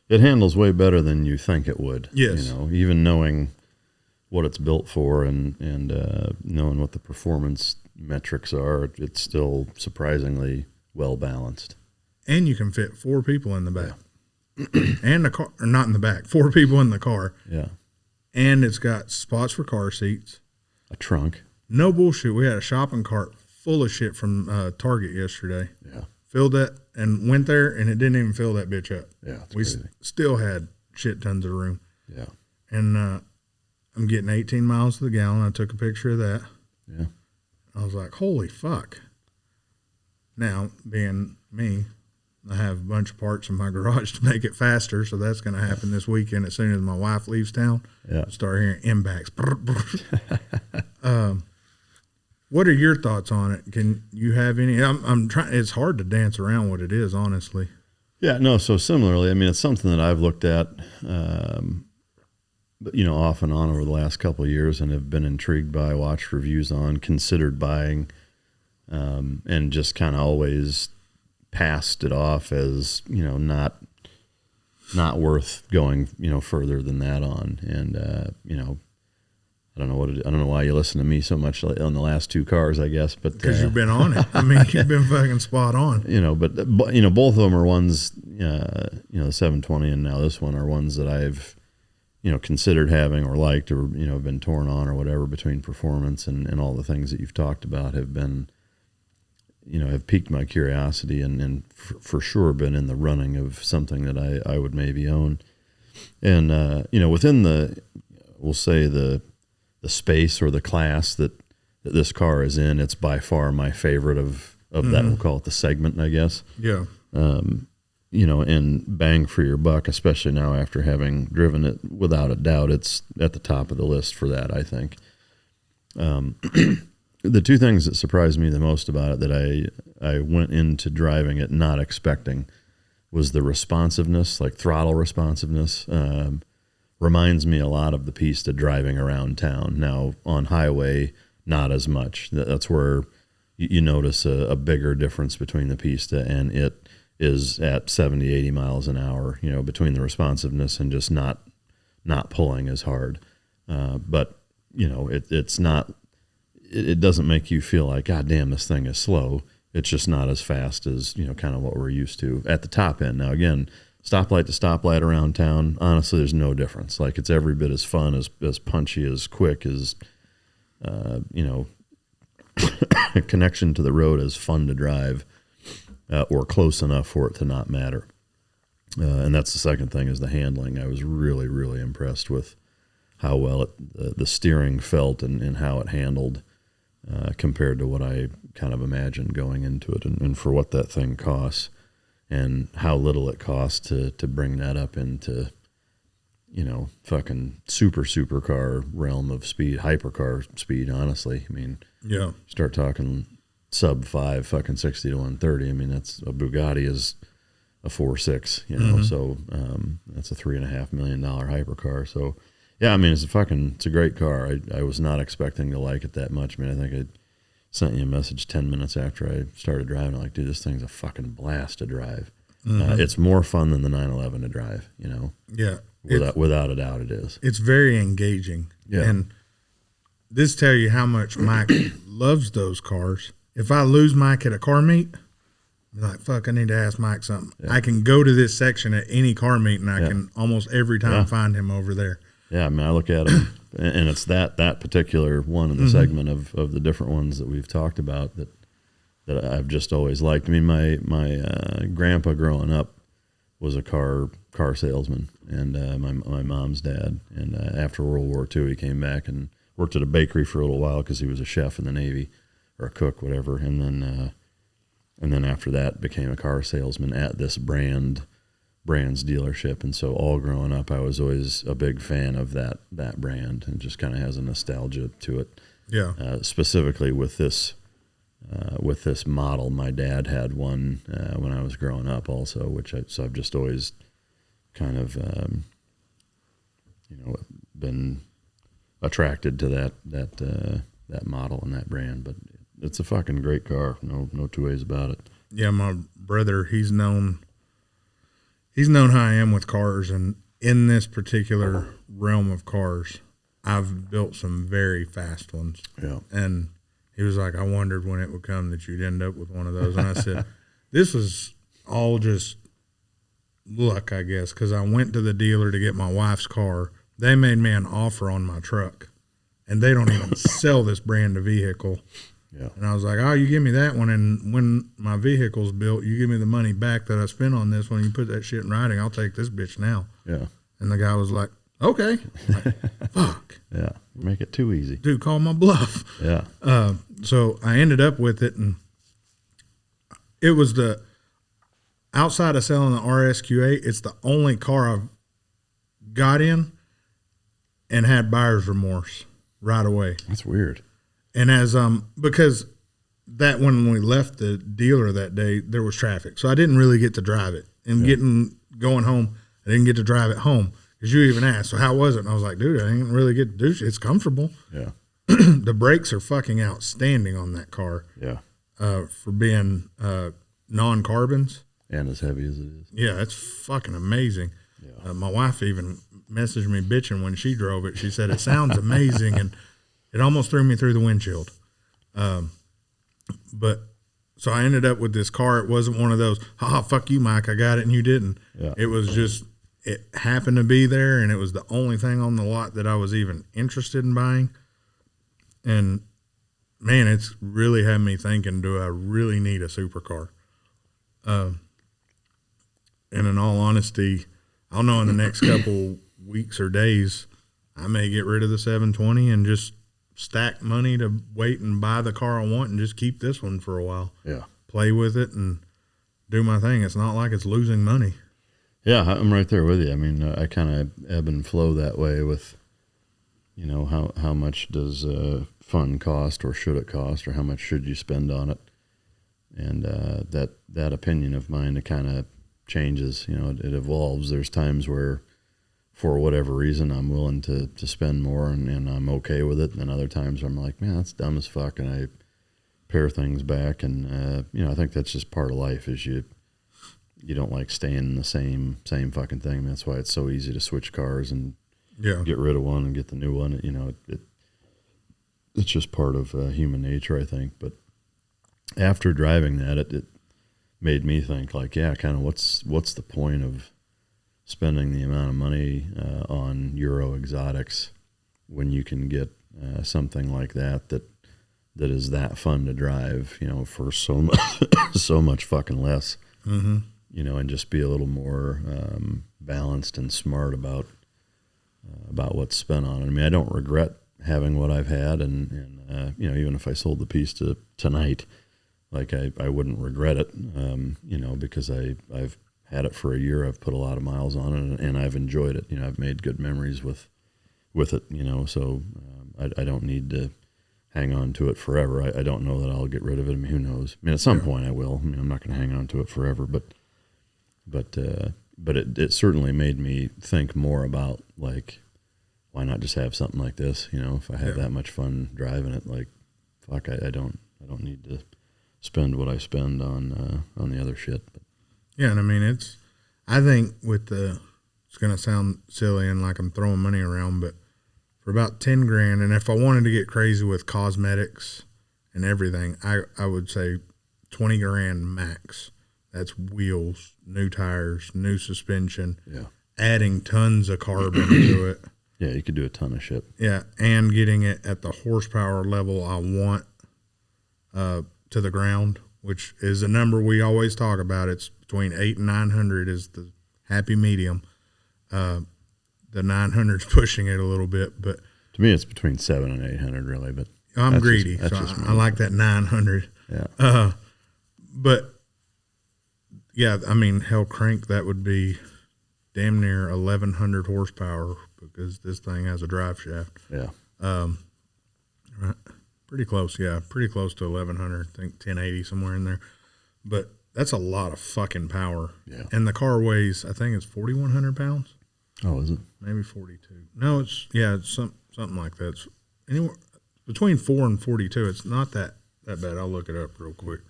it handles way better than you think it would. Yes. You know, even knowing what it's built for and knowing what the performance metrics are, it's still surprisingly well balanced. And you can fit 4 people in the back. Yeah. And the car, or not in the back, 4 people in the car. Yeah. And it's got spots for car seats. A trunk. No bullshit. We had a shopping cart full of shit from Target yesterday. Yeah. Filled that and went there, and it didn't even fill that bitch up. Yeah. We still had shit tons of room. Yeah. And I'm getting 18 miles to the gallon. I took a picture of that. Yeah. I was like, holy fuck. Now, being me, I have a bunch of parts in my garage to make it faster, so that's going to happen this weekend as soon as my wife leaves town. Yeah. I'll start hearing impacts. What are your thoughts on it? Can you have any? I'm trying. It's hard to dance around what it is, honestly. Yeah, no. So similarly, I mean, it's something that I've looked at, but you know, off and on over the last couple of years, and have been intrigued by, watched reviews on, considered buying, and just kind of always passed it off as, you know, not worth going, you know, further than that on. And you know, I don't know why you listen to me so much on the last 2 cars, I guess, but because you've been on it. I mean, you've been fucking spot on. You know, but you know, both of them are ones, you know, the 720 and now this one are ones that I've, you know, considered having or liked or, you know, been torn on or whatever between performance and all the things that you've talked about have been, you know, have piqued my curiosity and for sure been in the running of something that I would maybe own. And, you know, within we'll say the space or the class that this car is in, it's by far my favorite of that. We'll call it the segment, I guess. Yeah. You know, and bang for your buck, especially now after having driven it, without a doubt, it's at the top of the list for that, I think. The 2 things that surprised me the most about it that I went into driving it not expecting was the responsiveness, like throttle responsiveness. Reminds me a lot of the Pista driving around town. Now, on highway, not as much. That's where you notice a bigger difference between the Pista and it is at 70, 80 miles an hour, you know, between the responsiveness and just not pulling as hard. But, you know, it's not, it doesn't make you feel like, God damn, this thing is slow. It's just not as fast as, you know, kind of what we're used to at the top end. Now, again, stoplight to stoplight around town, honestly, there's no difference. Like, it's every bit as fun, as punchy, as quick, as, you know, connection to the road is fun to drive, or close enough for it to not matter. And that's the second thing, is the handling. I was really, really impressed with how well the steering felt and how it handled compared to what I kind of imagined going into it, and for what that thing costs. And how little it costs to bring that up into, you know, fucking supercar realm of speed, hypercar speed, honestly. I mean, yeah. Start talking sub 5, fucking 60 to 130. I mean, that's a Bugatti is a 4.6, you know, so that's a $3.5 million hypercar. So, yeah, I mean, it's a great car. I was not expecting to like it that much. I mean, I think I sent you a message 10 minutes after I started driving. Like, dude, this thing's a fucking blast to drive. It's more fun than the 911 to drive, you know. Yeah. Without a doubt it is. It's very engaging. Yeah. And this tell you how much Mike loves those cars. If I lose Mike at a car meet, I'm like, fuck, I need to ask Mike something. Yeah. I can go to this section at any car meet, and I can almost every time find him over there. Yeah, I mean, I look at him, and it's that particular one in the segment of the different ones that we've talked about that I've just always liked. I mean, my grandpa growing up was a car salesman, and my mom's dad. And after World War II, he came back and worked at a bakery for a little while because he was a chef in the Navy or a cook, whatever. And then after that, became a car salesman at this brand's dealership. And so all growing up, I was always a big fan of that brand, and just kind of has a nostalgia to it. Yeah. Specifically with this model, my dad had one when I was growing up also, so I've just always kind of been attracted to that model and that brand. But it's a fucking great car. No two ways about it. Yeah, my brother, he's known how I am with cars, and in this particular realm of cars, I've built some very fast ones. Yeah. And he was like, I wondered when it would come that you'd end up with one of those. And I said, this was all just luck, I guess, because I went to the dealer to get my wife's car. They made me an offer on my truck, and they don't even sell this brand of vehicle. Yeah. And I was like, oh, you give me that one, and when my vehicle's built, you give me the money back that I spent on this one. You put that shit in writing, I'll take this bitch now. Yeah. And the guy was like, okay. I'm like, fuck. Yeah. Make it too easy. Dude, call my bluff. Yeah. So I ended up with it, and it was outside of selling the RSQA, it's the only car I've got in and had buyer's remorse right away. That's weird. And because when we left the dealer that day, there was traffic. So I didn't really get to drive it. And going home, I didn't get to drive it home. Because you even asked, so how was it? And I was like, dude, I didn't really get to do shit. It's comfortable. Yeah. The brakes are fucking outstanding on that car. Yeah. For being non-carbons. And as heavy as it is. Yeah, it's fucking amazing. Yeah. My wife even messaged me bitching when she drove it. She said, it sounds amazing, and it almost threw me through the windshield. But so I ended up with this car. It wasn't one of those, fuck you, Mike, I got it and you didn't. Yeah. It was just, it happened to be there, and it was the only thing on the lot that I was even interested in buying. And man, it's really had me thinking, do I really need a supercar? And in all honesty, I'll know in the next couple weeks or days, I may get rid of the 720 and just stack money to wait and buy the car I want and just keep this one for a while. Yeah. Play with it and do my thing. It's not like it's losing money. Yeah, I'm right there with you. I mean, I kind of ebb and flow that way with, how much does fun cost, or should it cost, or how much should you spend on it? And that opinion of mine, it kind of changes. It evolves. There's times where, for whatever reason, I'm willing to spend more and I'm okay with it. And then other times I'm like, man, that's dumb as fuck, and I pare things back. And I think that's just part of life. Is you don't like staying in the same fucking thing. That's why it's so easy to switch cars and get rid of one and get the new one. It's just part of human nature, I think. But after driving that, it made me think, like, kind of what's the point of spending the amount of money on Euro exotics when you can get something like that is that fun to drive, for so much fucking less. Mm-hmm. And just be a little more balanced and smart about what's spent on it. I mean, I don't regret having what I've had, and even if I sold the piece tonight, like I wouldn't regret it, because I've had it for a year. I've put a lot of miles on it, and I've enjoyed it. I've made good memories with it. So I don't need to hang on to it forever. I don't know that I'll get rid of it. I mean, who knows? I mean, at some point I will. I mean, I'm not going to hang on to it forever, but but it certainly made me think more about, like, why not just have something like this? You know, if I have that much fun driving it, like, fuck, I don't need to spend what I spend on the other shit. But. Yeah, and I mean, I think it's going to sound silly and like I'm throwing money around, but for about 10 grand, and if I wanted to get crazy with cosmetics and everything, I would say 20 grand max. That's wheels, new tires, new suspension, adding tons of carbon to it. Yeah, you could do a ton of shit. Yeah, and getting it at the horsepower level I want to the ground, which is a number we always talk about. It's between 800 and 900 is the happy medium. The 900's pushing it a little bit, but to me, it's between 700 and 800, really. But I'm greedy, so I like that 900. Yeah. But yeah, I mean, hell, crank, that would be damn near 1,100 horsepower because this thing has a drive shaft. Yeah. Right. Pretty close, yeah. Pretty close to 1,100, I think 1080, somewhere in there. But that's a lot of fucking power. Yeah. And the car weighs, I think it's 4,100 pounds. Oh, is it? Maybe 42. No, it's something like that. It's anywhere between 4 and 42. It's not that bad. I'll look it up real quick.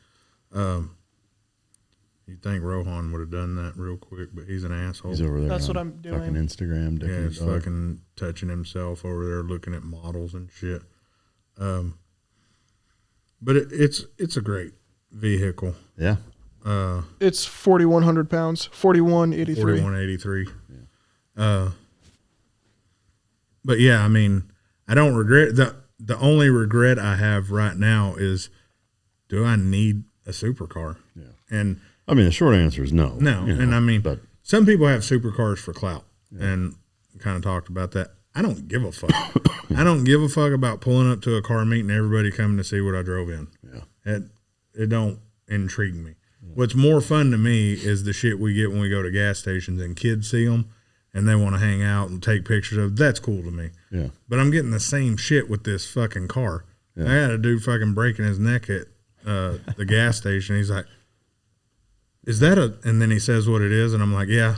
You'd think Rohan would have done that real quick, but he's an asshole. He's over there. That's what I'm doing. Fucking Instagram. Yeah, he's fucking touching himself over there, looking at models and shit. But it's a great vehicle. Yeah. It's 4,100 pounds. 4,183. 4,183. Yeah. But yeah, I mean, I don't regret the only regret I have right now is, do I need a supercar? Yeah. And I mean, the short answer is no. No, you know, and I mean, but some people have supercars for clout, and we kind of talked about that. I don't give a fuck. I don't give a fuck about pulling up to a car meet and everybody coming to see what I drove in. Yeah. It don't intrigue me. Yeah. What's more fun to me is the shit we get when we go to gas stations and kids see them and they want to hang out and take pictures of. That's cool to me. Yeah. But I'm getting the same shit with this fucking car. Yeah. I had a dude fucking breaking his neck at the gas station. He's like, is that and then he says what it is, and I'm like, yeah.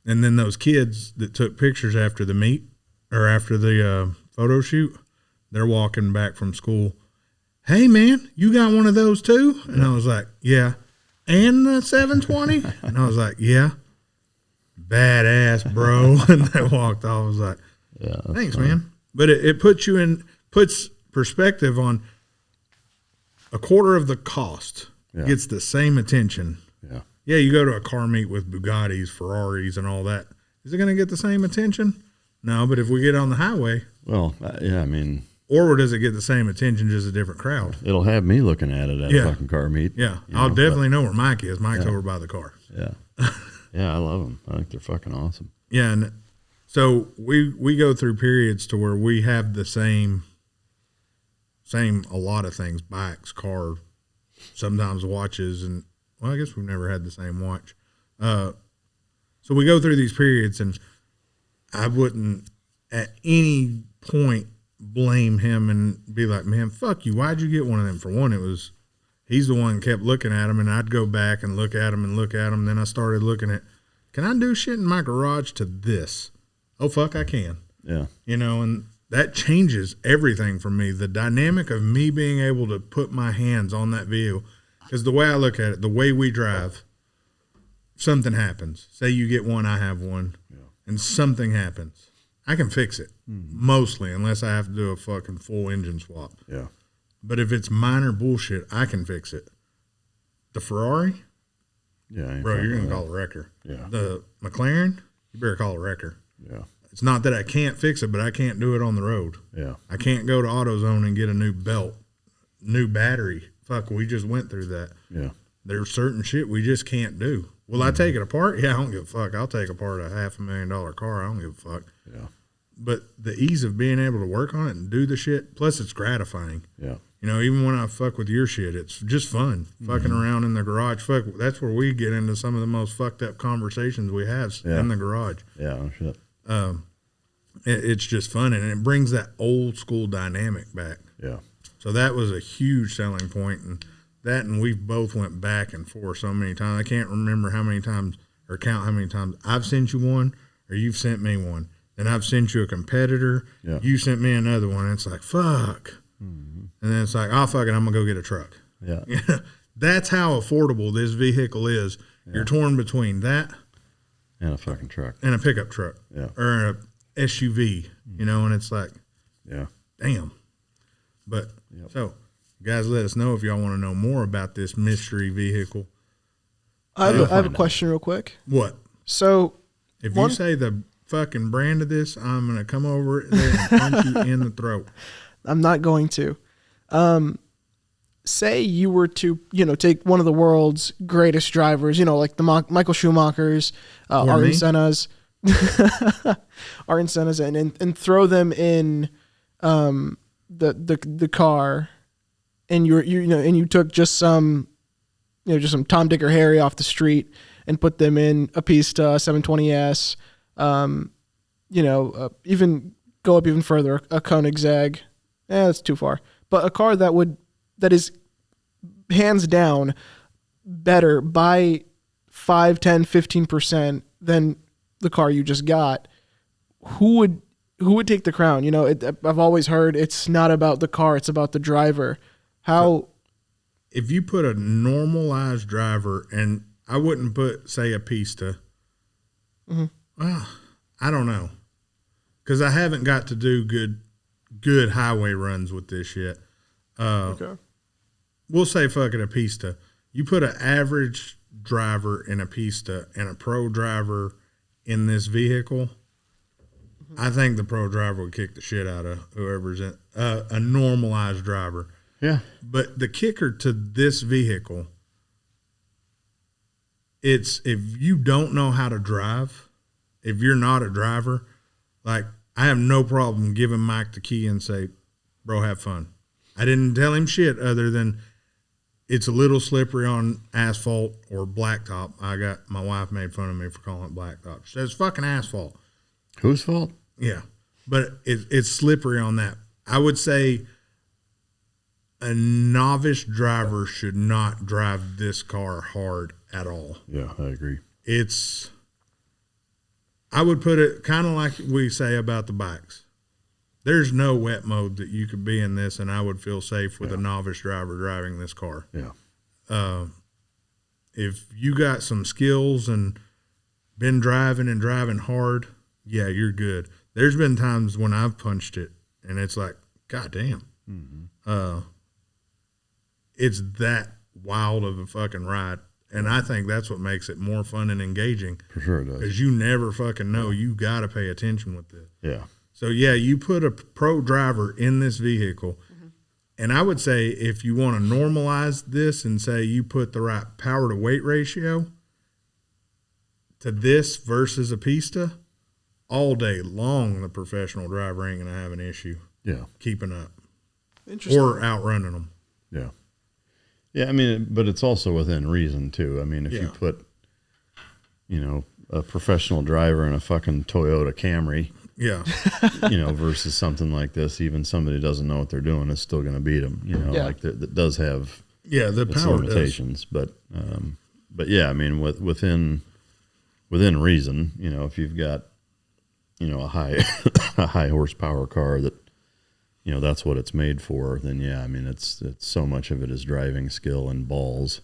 And then those kids that took pictures after the meet or after the photo shoot, they're walking back from school. Hey man, you got one of those too? And I was like, yeah. And the 720? And I was like, yeah. Badass, bro. And they walked off. I was like, yeah, thanks, man. But it puts perspective on a quarter of the cost gets the same attention. Yeah. Yeah, you go to a car meet with Bugattis, Ferraris, and all that. Is it going to get the same attention? No, but if we get on the highway. Well, yeah, I mean. Or does it get the same attention, just a different crowd? It'll have me looking at it at a fucking car meet. Yeah, I'll definitely know where Mike is. Mike's over by the car. Yeah. Yeah, I love them. I think they're fucking awesome. Yeah, and so we go through periods to where we have the same a lot of things, bikes, car, sometimes watches, and well, I guess we've never had the same watch. So we go through these periods, and I wouldn't at any point blame him and be like, man, fuck you. Why'd you get one of them? For one, he's the one who kept looking at them, and I'd go back and look at them and look at them. Then I started looking at, can I do shit in my garage to this? Oh, fuck, I can. Yeah. You know, and that changes everything for me. The dynamic of me being able to put my hands on that vehicle. Because the way I look at it, the way we drive, something happens. Say you get one, I have one, and something happens. I can fix it, mostly, unless I have to do a fucking full engine swap. Yeah. But if it's minor bullshit, I can fix it. The Ferrari? Yeah. Bro, you're going to call a wrecker. Yeah. The McLaren? You better call a wrecker. Yeah. It's not that I can't fix it, but I can't do it on the road. Yeah. I can't go to AutoZone and get a new belt, new battery. Fuck, we just went through that. Yeah. There's certain shit we just can't do. Will I take it apart? Yeah, I don't give a fuck. I'll take apart a $500,000 car. I don't give a fuck. Yeah. But the ease of being able to work on it and do the shit, plus it's gratifying. Yeah. You know, even when I fuck with your shit, it's just fun. Fucking around in the garage. Fuck, that's where we get into some of the most fucked up conversations we have in the garage. Yeah, no shit. It's just fun, and it brings that old school dynamic back. Yeah. So that was a huge selling point, and that, and we've both went back and forth so many times. I can't remember how many times or count how many times I've sent you one or you've sent me one. Then I've sent you a competitor. Yeah. You sent me another one. And it's like, fuck. Mm-hmm. And then it's like, oh, fuck it, I'm going to go get a truck. Yeah. That's how affordable this vehicle is. Yeah. You're torn between that and a fucking truck and a pickup truck. Yeah. Or a SUV, you know, and it's like, yeah, damn. But so, guys, let us know if y'all want to know more about this mystery vehicle. I have a question real quick. What? So, if you say the fucking brand of this, I'm going to come over there and punch you in the throat. I'm not going to. Say you were to, take one of the world's greatest drivers, like the Michael Schumachers, Ayrton Senna's, and throw them in the car, and you took just some Tom, Dick, or Harry off the street and put them in a Pista 720S, even go up even further, a Koenigsegg. That's too far. But a car that is hands down better by 5, 10, 15% than the car you just got, who would take the crown? I've always heard it's not about the car, it's about the driver. How? If you put a normalized driver, and I wouldn't put, say, a Pista. Mm-hmm. Well, I don't know, because I haven't got to do good highway runs with this yet. Okay. We'll say fuck it, a Pista. You put an average driver in a Pista and a pro driver in this vehicle, I think the pro driver would kick the shit out of whoever's in a normalized driver. Yeah. But the kicker to this vehicle, it's if you don't know how to drive, if you're not a driver, like I have no problem giving Mike the key and say, bro, have fun. I didn't tell him shit other than it's a little slippery on asphalt or blacktop. My wife made fun of me for calling it blacktop. She says fucking asphalt. Whose fault? Yeah. But it's slippery on that. I would say a novice driver should not drive this car hard at all. Yeah, I agree. I would put it kind of like we say about the bikes. There's no wet mode that you could be in this, and I would feel safe with a novice driver driving this car. Yeah. If you got some skills and been driving hard, yeah, you're good. There's been times when I've punched it, and it's like, God damn. Mm-hmm. It's that wild of a fucking ride. And I think that's what makes it more fun and engaging. For sure it does. Because you never fucking know. You got to pay attention with this. Yeah. So, yeah, you put a pro driver in this vehicle, and I would say if you want to normalize this and say you put the right power to weight ratio to this versus a Pista, all day long the professional driver ain't going to have an issue keeping up or outrunning them. Yeah. Yeah, I mean, but it's also within reason, too. I mean, if you put, a professional driver in a fucking Toyota Camry, versus something like this, even somebody who doesn't know what they're doing is still going to beat them, like that does have the power limitations. Does. But yeah, I mean, within reason, if you've got, a high horsepower car that, that's what it's made for, then yeah, I mean, it's so much of it is driving skill and balls,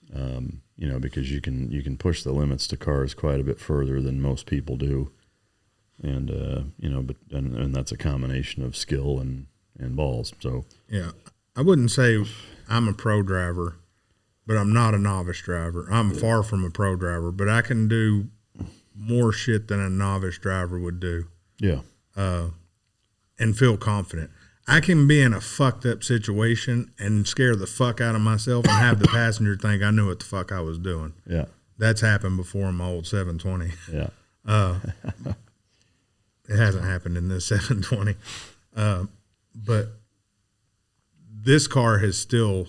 because you can push the limits to cars quite a bit further than most people do. And, and that's a combination of skill and balls. So, yeah, I wouldn't say I'm a pro driver, but I'm not a novice driver. I'm far from a pro driver, but I can do more shit than a novice driver would do. Yeah. And feel confident. I can be in a fucked up situation and scare the fuck out of myself and have the passenger think I knew what the fuck I was doing. Yeah. That's happened before in my old 720. Yeah. It hasn't happened in this 720. But this car has still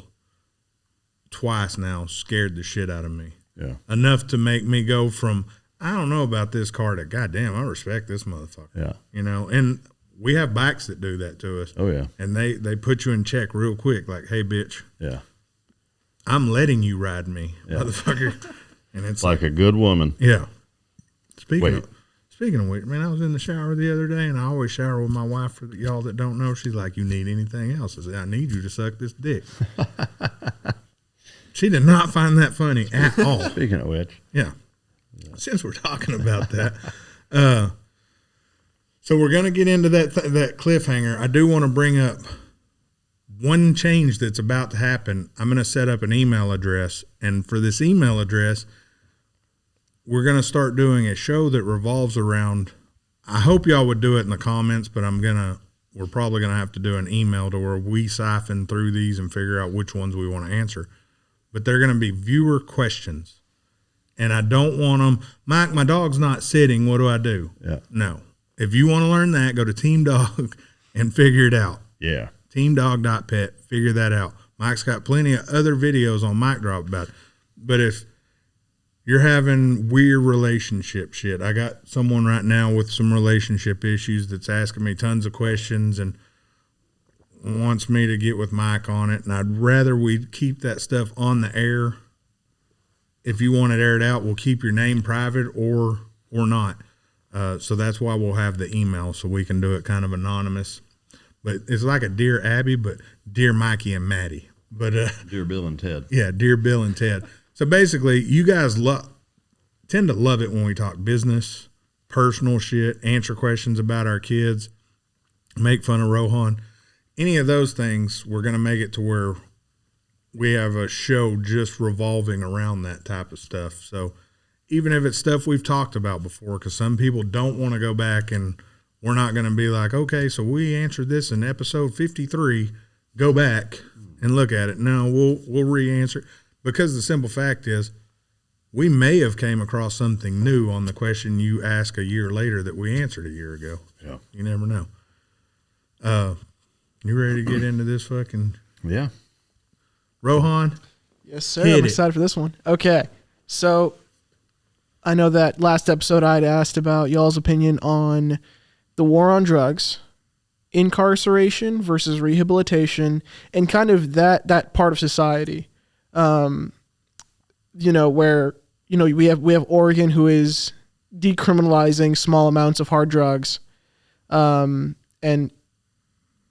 twice now scared the shit out of me. Yeah. Enough to make me go from, I don't know about this car to, goddamn, I respect this motherfucker. Yeah. And we have bikes that do that to us. Oh, yeah. And they put you in check real quick, like, hey, bitch. Yeah. I'm letting you ride me, motherfucker. And it's like a good woman. Yeah. Speaking of which, man, I was in the shower the other day, and I always shower with my wife. For y'all that don't know, she's like, "You need anything else?" I said, "I need you to suck this dick." She did not find that funny at all. Speaking of which, yeah. Since we're talking about that, so we're going to get into that cliffhanger. I do want to bring up one change that's about to happen. I'm going to set up an email address, and for this email address, we're going to start doing a show that revolves around, I hope y'all would do it in the comments, but we're probably going to have to do an email to where we siphon through these and figure out which ones we want to answer. But they're going to be viewer questions. And I don't want them, Mike, my dog's not sitting. What do I do? Yeah. No. If you want to learn that, go to Team Dog and figure it out. Yeah. Teamdog.pet. Figure that out. Mike's got plenty of other videos on Mike Drop about it. But if you're having weird relationship shit, I got someone right now with some relationship issues that's asking me tons of questions and wants me to get with Mike on it. And I'd rather we keep that stuff on the air. If you want it aired out, we'll keep your name private or not. So that's why we'll have the email so we can do it kind of anonymous. But it's like a Dear Abby, but Dear Mikey and Maddie. But Dear Bill and Ted. Yeah, Dear Bill and Ted. So basically, you guys tend to love it when we talk business, personal shit, answer questions about our kids, make fun of Rohan. Any of those things, we're going to make it to where we have a show just revolving around that type of stuff. So even if it's stuff we've talked about before, because some people don't want to go back and we're not going to be like, okay, so we answered this in episode 53, go back and look at it. No, we'll re-answer it. Because the simple fact is, we may have came across something new on the question you asked a year later that we answered a year ago. Yeah. You never know. You ready to get into this fucking... Yeah. Rohan? Yes, sir. I'm excited for this one. Okay. So I know that last episode I'd asked about y'all's opinion on the war on drugs, incarceration versus rehabilitation, and kind of that part of society. Where, we have Oregon, who is decriminalizing small amounts of hard drugs. And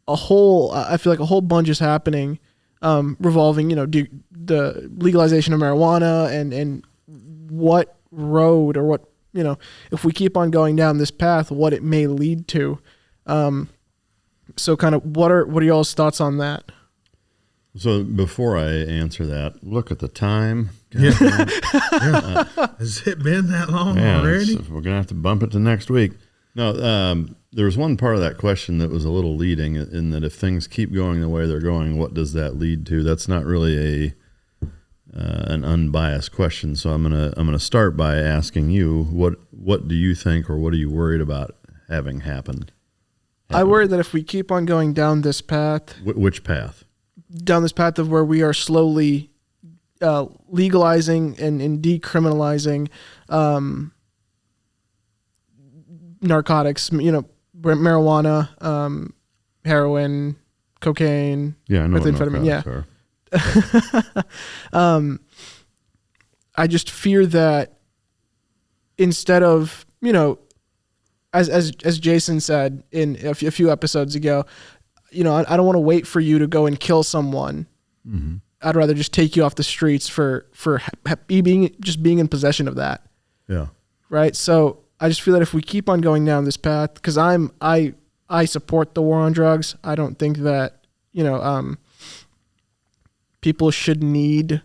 I feel like a whole bunch is happening, revolving, the legalization of marijuana and what road or what, if we keep on going down this path, what it may lead to. So kind of what are y'all's thoughts on that? So before I answer that, look at the time. Yeah. Has it been that long already? We're going to have to bump it to next week. No, there was one part of that question that was a little leading in that if things keep going the way they're going, what does that lead to? That's not really an unbiased question. So I'm gonna start by asking you, what do you think, or what are you worried about having happened? I worry that if we keep on going down this path, which path? Down this path of where we are slowly legalizing and decriminalizing narcotics, marijuana, heroin, cocaine, yeah, I know methamphetamine, I just fear that instead of, as Jason said in a few episodes ago, I don't want to wait for you to go and kill someone. Mm-hmm. I'd rather just take you off the streets for being in possession of that. Yeah. Right. So I just feel that if we keep on going down this path, because I support the war on drugs. I don't think that people should need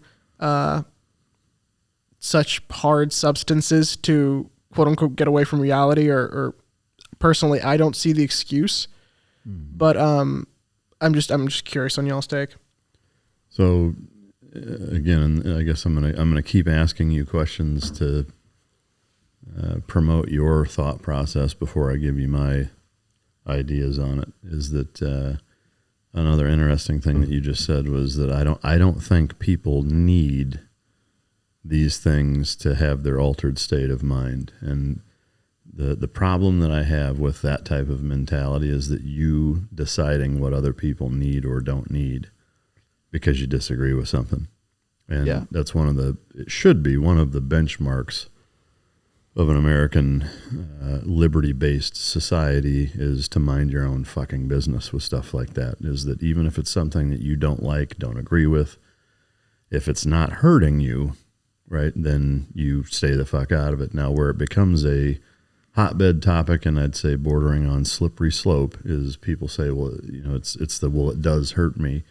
such hard substances to quote unquote get away from reality. Or personally, I don't see the excuse. But I'm just curious on y'all's take. So again, I guess I'm gonna keep asking you questions to promote your thought process before I give you my ideas on it. Is that another interesting thing that you just said was that I don't think people need these things to have their altered state of mind. And the problem that I have with that type of mentality is that you deciding what other people need or don't need because you disagree with something. And that's it should be one of the benchmarks of an American liberty-based society, is to mind your own fucking business with stuff like that. Is that even if it's something that you don't like, don't agree with, if it's not hurting you, right, then you stay the fuck out of it. Now, where it becomes a hotbed topic, and I'd say bordering on slippery slope, is people say, well, it does hurt me.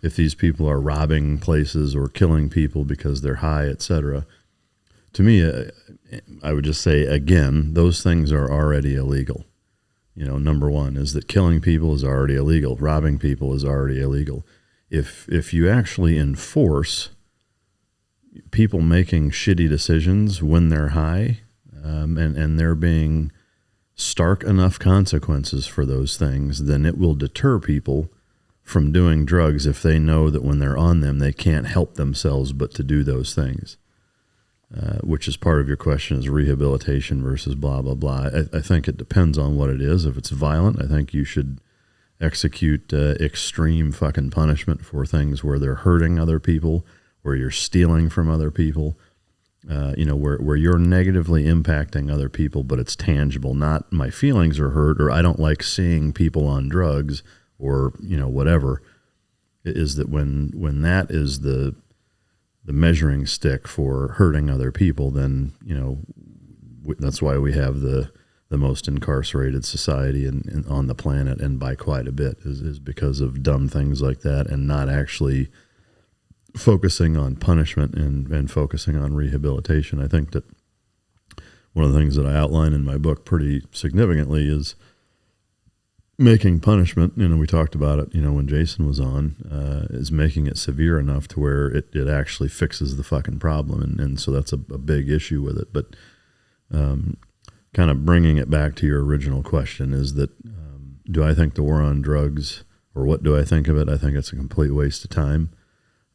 If these people are robbing places or killing people because they're high, etc. To me, I would just say, again, those things are already illegal. Number one is that killing people is already illegal. Robbing people is already illegal. If you actually enforce people making shitty decisions when they're high, and there being stark enough consequences for those things, then it will deter people from doing drugs if they know that when they're on them, they can't help themselves but to do those things. Which is part of your question, is rehabilitation versus blah, blah, blah. I think it depends on what it is. If it's violent, I think you should execute extreme fucking punishment for things where they're hurting other people, where you're stealing from other people, where you're negatively impacting other people, but it's tangible, not my feelings are hurt, or I don't like seeing people on drugs, or, whatever. It is that when that is the measuring stick for hurting other people, then, that's why we have the most incarcerated society on the planet, and by quite a bit, is because of dumb things like that, and not actually focusing on punishment and focusing on rehabilitation. I think that one of the things that I outline in my book pretty significantly is making punishment, we talked about it, when Jason was on, is making it severe enough to where it actually fixes the fucking problem. And so that's a big issue with it. But kind of bringing it back to your original question, is that do I think the war on drugs, or what do I think of it? I think it's a complete waste of time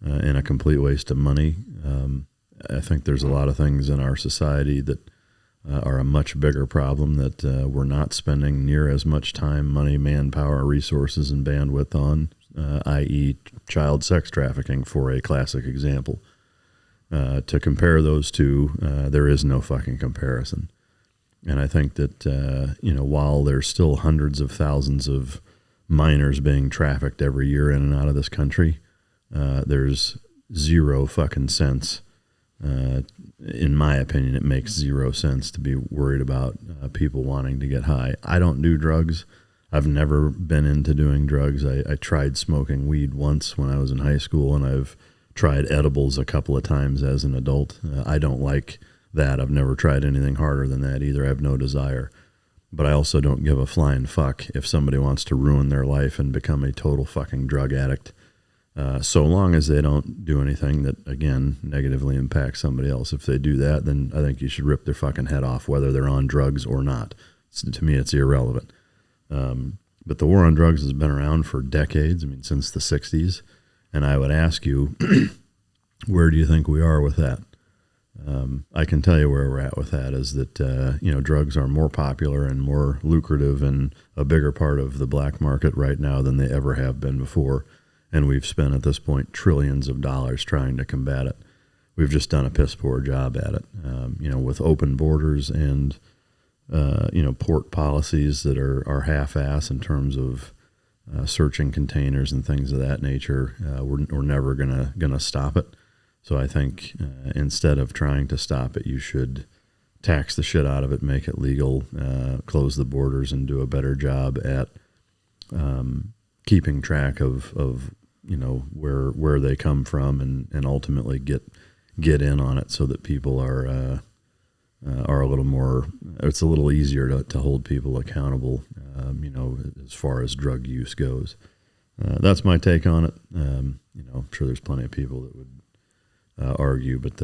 and a complete waste of money. I think there's a lot of things in our society that are a much bigger problem that we're not spending near as much time, money, manpower, resources, and bandwidth on, i.e. child sex trafficking, for a classic example. To compare those two, there is no fucking comparison. And I think that, while there's still hundreds of thousands of minors being trafficked every year in and out of this country, there's zero fucking sense. In my opinion, it makes zero sense to be worried about people wanting to get high. I don't do drugs. I've never been into doing drugs. I tried smoking weed once when I was in high school, and I've tried edibles a couple of times as an adult. I don't like that. I've never tried anything harder than that either. I have no desire. But I also don't give a flying fuck if somebody wants to ruin their life and become a total fucking drug addict. So long as they don't do anything that, again, negatively impacts somebody else. If they do that, then I think you should rip their fucking head off, whether they're on drugs or not. To me, it's irrelevant. But the war on drugs has been around for decades, since the 60s. And I would ask you, where do you think we are with that? I can tell you where we're at with that, is that, drugs are more popular and more lucrative and a bigger part of the black market right now than they ever have been before. And we've spent, at this point, trillions of dollars trying to combat it. We've just done a piss poor job at it, with open borders and, port policies that are half-ass in terms of searching containers and things of that nature. We're never gonna stop it. So I think instead of trying to stop it, you should tax the shit out of it, make it legal, close the borders, and do a better job at keeping track of where they come from, and ultimately get in on it, so that people are a little more. It's a little easier to hold people accountable, as far as drug use goes. That's my take on it. I'm sure there's plenty of people that would argue, but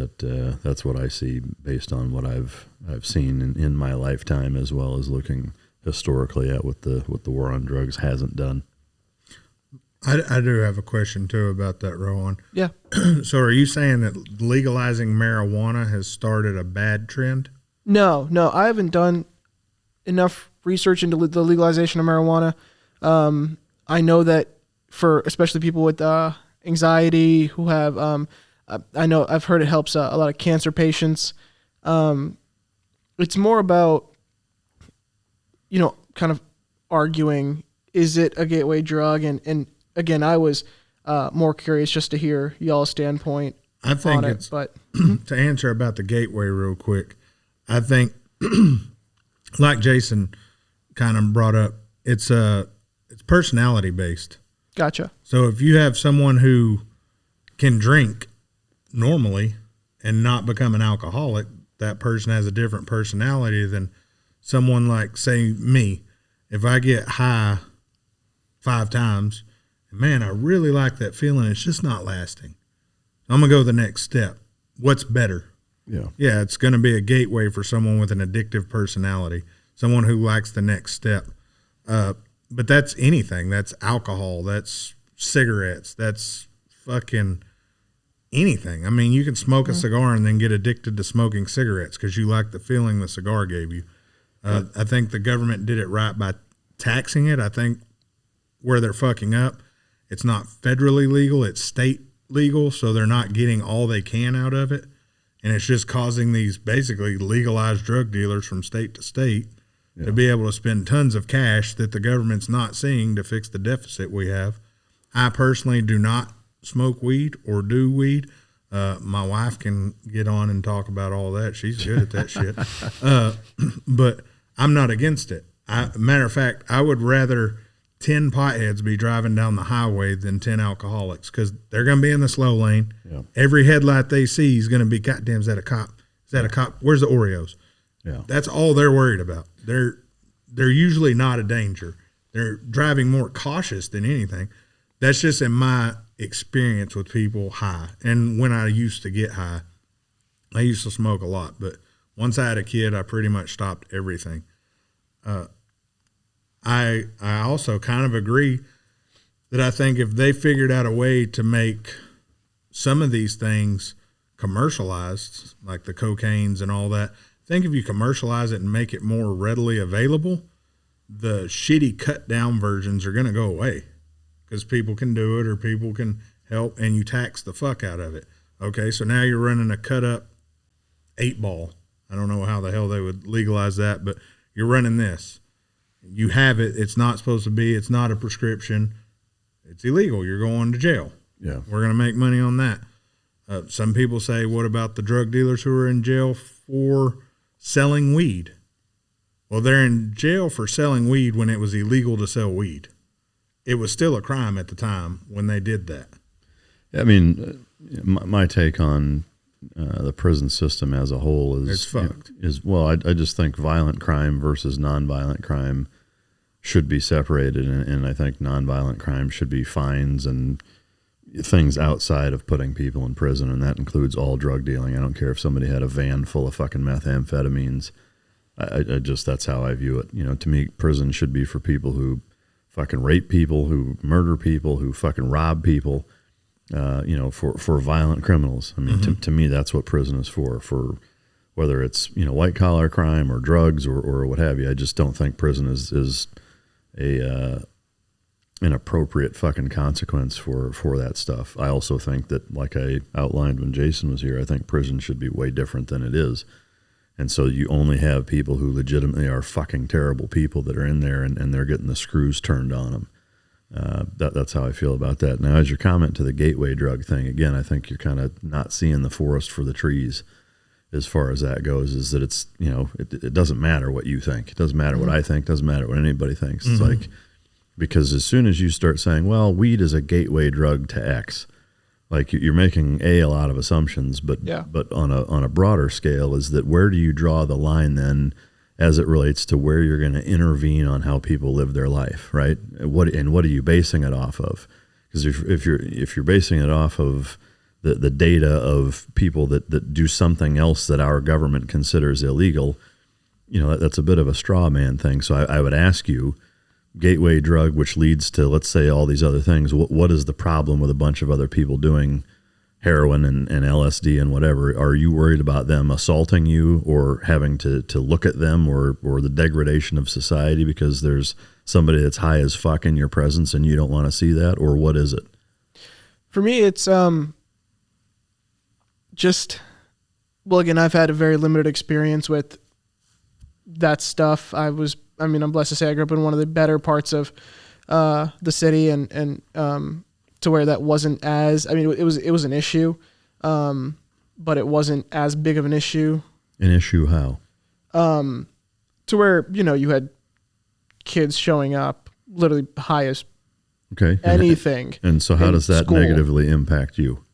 that's what I see based on what I've seen in my lifetime, as well as looking historically at what the war on drugs hasn't done. I do have a question too about that, Rohan. Yeah. So are you saying that legalizing marijuana has started a bad trend? No, I haven't done enough research into the legalization of marijuana. I know that for especially people with anxiety, who have I know I've heard it helps a lot of cancer patients. It's more about, kind of arguing, is it a gateway drug? And again, I was more curious just to hear y'all's standpoint. I think on it's, it, but to answer about the gateway real quick, I think, like Jason kind of brought up, it's personality based. gotcha. So if you have someone who can drink normally and not become an alcoholic, that person has a different personality than someone like, say, me. If I get high 5 times, man, I really like that feeling. It's just not lasting. I'm going to go the next step. What's better? Yeah. Yeah, it's going to be a gateway for someone with an addictive personality, someone who likes the next step. But that's anything. That's alcohol. That's cigarettes. That's fucking anything. I mean, you can smoke a cigar and then get addicted to smoking cigarettes because you like the feeling the cigar gave you. I think the government did it right by taxing it. I think where they're fucking up, it's not federally legal, it's state legal, so they're not getting all they can out of it. And it's just causing these basically legalized drug dealers from state to state to be able to spend tons of cash that the government's not seeing to fix the deficit we have. I personally do not smoke weed or do weed. My wife can get on and talk about all that. She's good at that shit. But I'm not against it. Matter of fact, I would rather 10 potheads be driving down the highway than 10 alcoholics because they're going to be in the slow lane. Yeah. Every headlight they see is going to be, goddamn, is that a cop? Is that a cop? Where's the Oreos? Yeah. That's all they're worried about. They're usually not a danger. They're driving more cautious than anything. That's just in my experience with people high. And when I used to get high, I used to smoke a lot. But once I had a kid, I pretty much stopped everything. I also kind of agree that I think if they figured out a way to make some of these things commercialized, like the cocaines and all that, I think if you commercialize it and make it more readily available, the shitty cut down versions are going to go away because people can do it or people can help, and you tax the fuck out of it. Okay, so now you're running a cut up 8-ball. I don't know how the hell they would legalize that, but you're running this. You have it. It's not supposed to be. It's not a prescription. It's illegal. You're going to jail. Yeah. We're going to make money on that. Some people say, what about the drug dealers who are in jail for selling weed? Well, they're in jail for selling weed when it was illegal to sell weed. It was still a crime at the time when they did that. I mean, my take on the prison system as a whole is It's fucked. I just think violent crime versus nonviolent crime should be separated, and I think nonviolent crime should be fines and things outside of putting people in prison, and that includes all drug dealing. I don't care if somebody had a van full of fucking methamphetamines. I just, that's how I view it. To me, prison should be for people who fucking rape people, who murder people, who fucking rob people. For violent criminals. I mean, to me, that's what prison is for whether it's, white collar crime or drugs or what have you. I just don't think prison is an appropriate fucking consequence for that stuff. I also think that, like I outlined when Jason was here, I think prison should be way different than it is. And so you only have people who legitimately are fucking terrible people that are in there and they're getting the screws turned on them. That's how I feel about that. Now, as your comment to the gateway drug thing, again, I think you're kind of not seeing the forest for the trees as far as that goes, is that it's, it doesn't matter what you think. It doesn't matter what I think. It doesn't matter what anybody thinks. It's like, because as soon as you start saying, well, weed is a gateway drug to X, like you're making a lot of assumptions, but on a broader scale is that where do you draw the line then as it relates to where you're going to intervene on how people live their life, right? What are you basing it off of? Because if you're basing it off of the data of people that do something else that our government considers illegal, that's a bit of a straw man thing. So I would ask you, gateway drug, which leads to, let's say, all these other things, what is the problem with a bunch of other people doing heroin and LSD and whatever? Are you worried about them assaulting you or having to look at them or the degradation of society because there's somebody that's high as fuck in your presence and you don't want to see that? Or what is it? For me, it's well, again, I've had a very limited experience with that stuff. I'm blessed to say I grew up in one of the better parts of the city, and to where that wasn't as, it was an issue, but it wasn't as big of an issue. An issue how? To where, you had kids showing up literally high as anything. And so how does that school negatively impact you?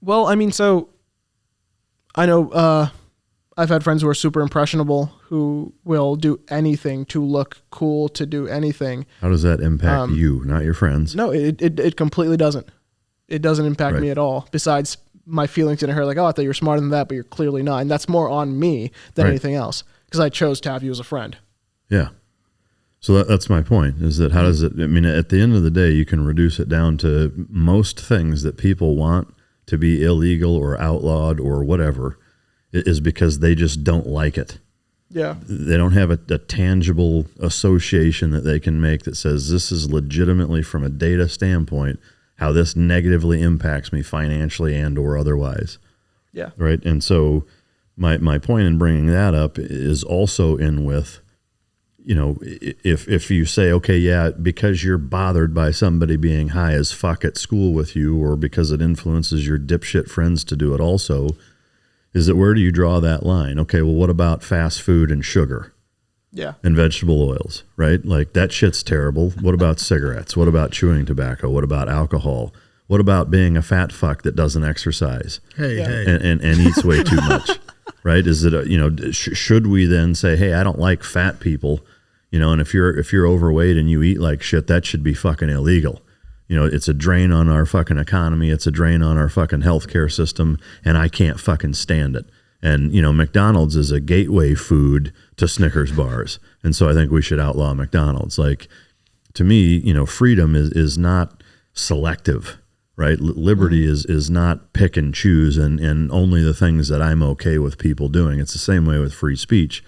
Well, so I know I've had friends who are super impressionable who will do anything to look cool, to do anything. How does that impact you, not your friends? No, it completely doesn't. It doesn't impact me at all. Besides my feelings in her, like, oh, I thought you were smarter than that, but you're clearly not. And that's more on me than anything else, because I chose to have you as a friend. Yeah. So that's my point, is that how does it, at the end of the day, you can reduce it down to most things that people want to be illegal or outlawed or whatever is because they just don't like it. Yeah. They don't have a tangible association that they can make that says this is legitimately, from a data standpoint, how this negatively impacts me financially and or otherwise. Yeah. Right. And so my point in bringing that up is also in with, if you say, okay, yeah, because you're bothered by somebody being high as fuck at school with you, or because it influences your dipshit friends to do it also, is that where do you draw that line? Okay, well, what about fast food and sugar? Yeah. And vegetable oils, right? Like, that shit's terrible. What about cigarettes? What about chewing tobacco? What about alcohol? What about being a fat fuck that doesn't exercise? Hey. And eats way too much, right? Is it, should we then say, hey, I don't like fat people, and if you're overweight and you eat like shit, that should be fucking illegal. It's a drain on our fucking economy. It's a drain on our fucking healthcare system, and I can't fucking stand it. And, McDonald's is a gateway food to Snickers bars. And so I think we should outlaw McDonald's. Like, to me, freedom is not selective, right? Liberty is not pick and choose and only the things that I'm okay with people doing. It's the same way with free speech.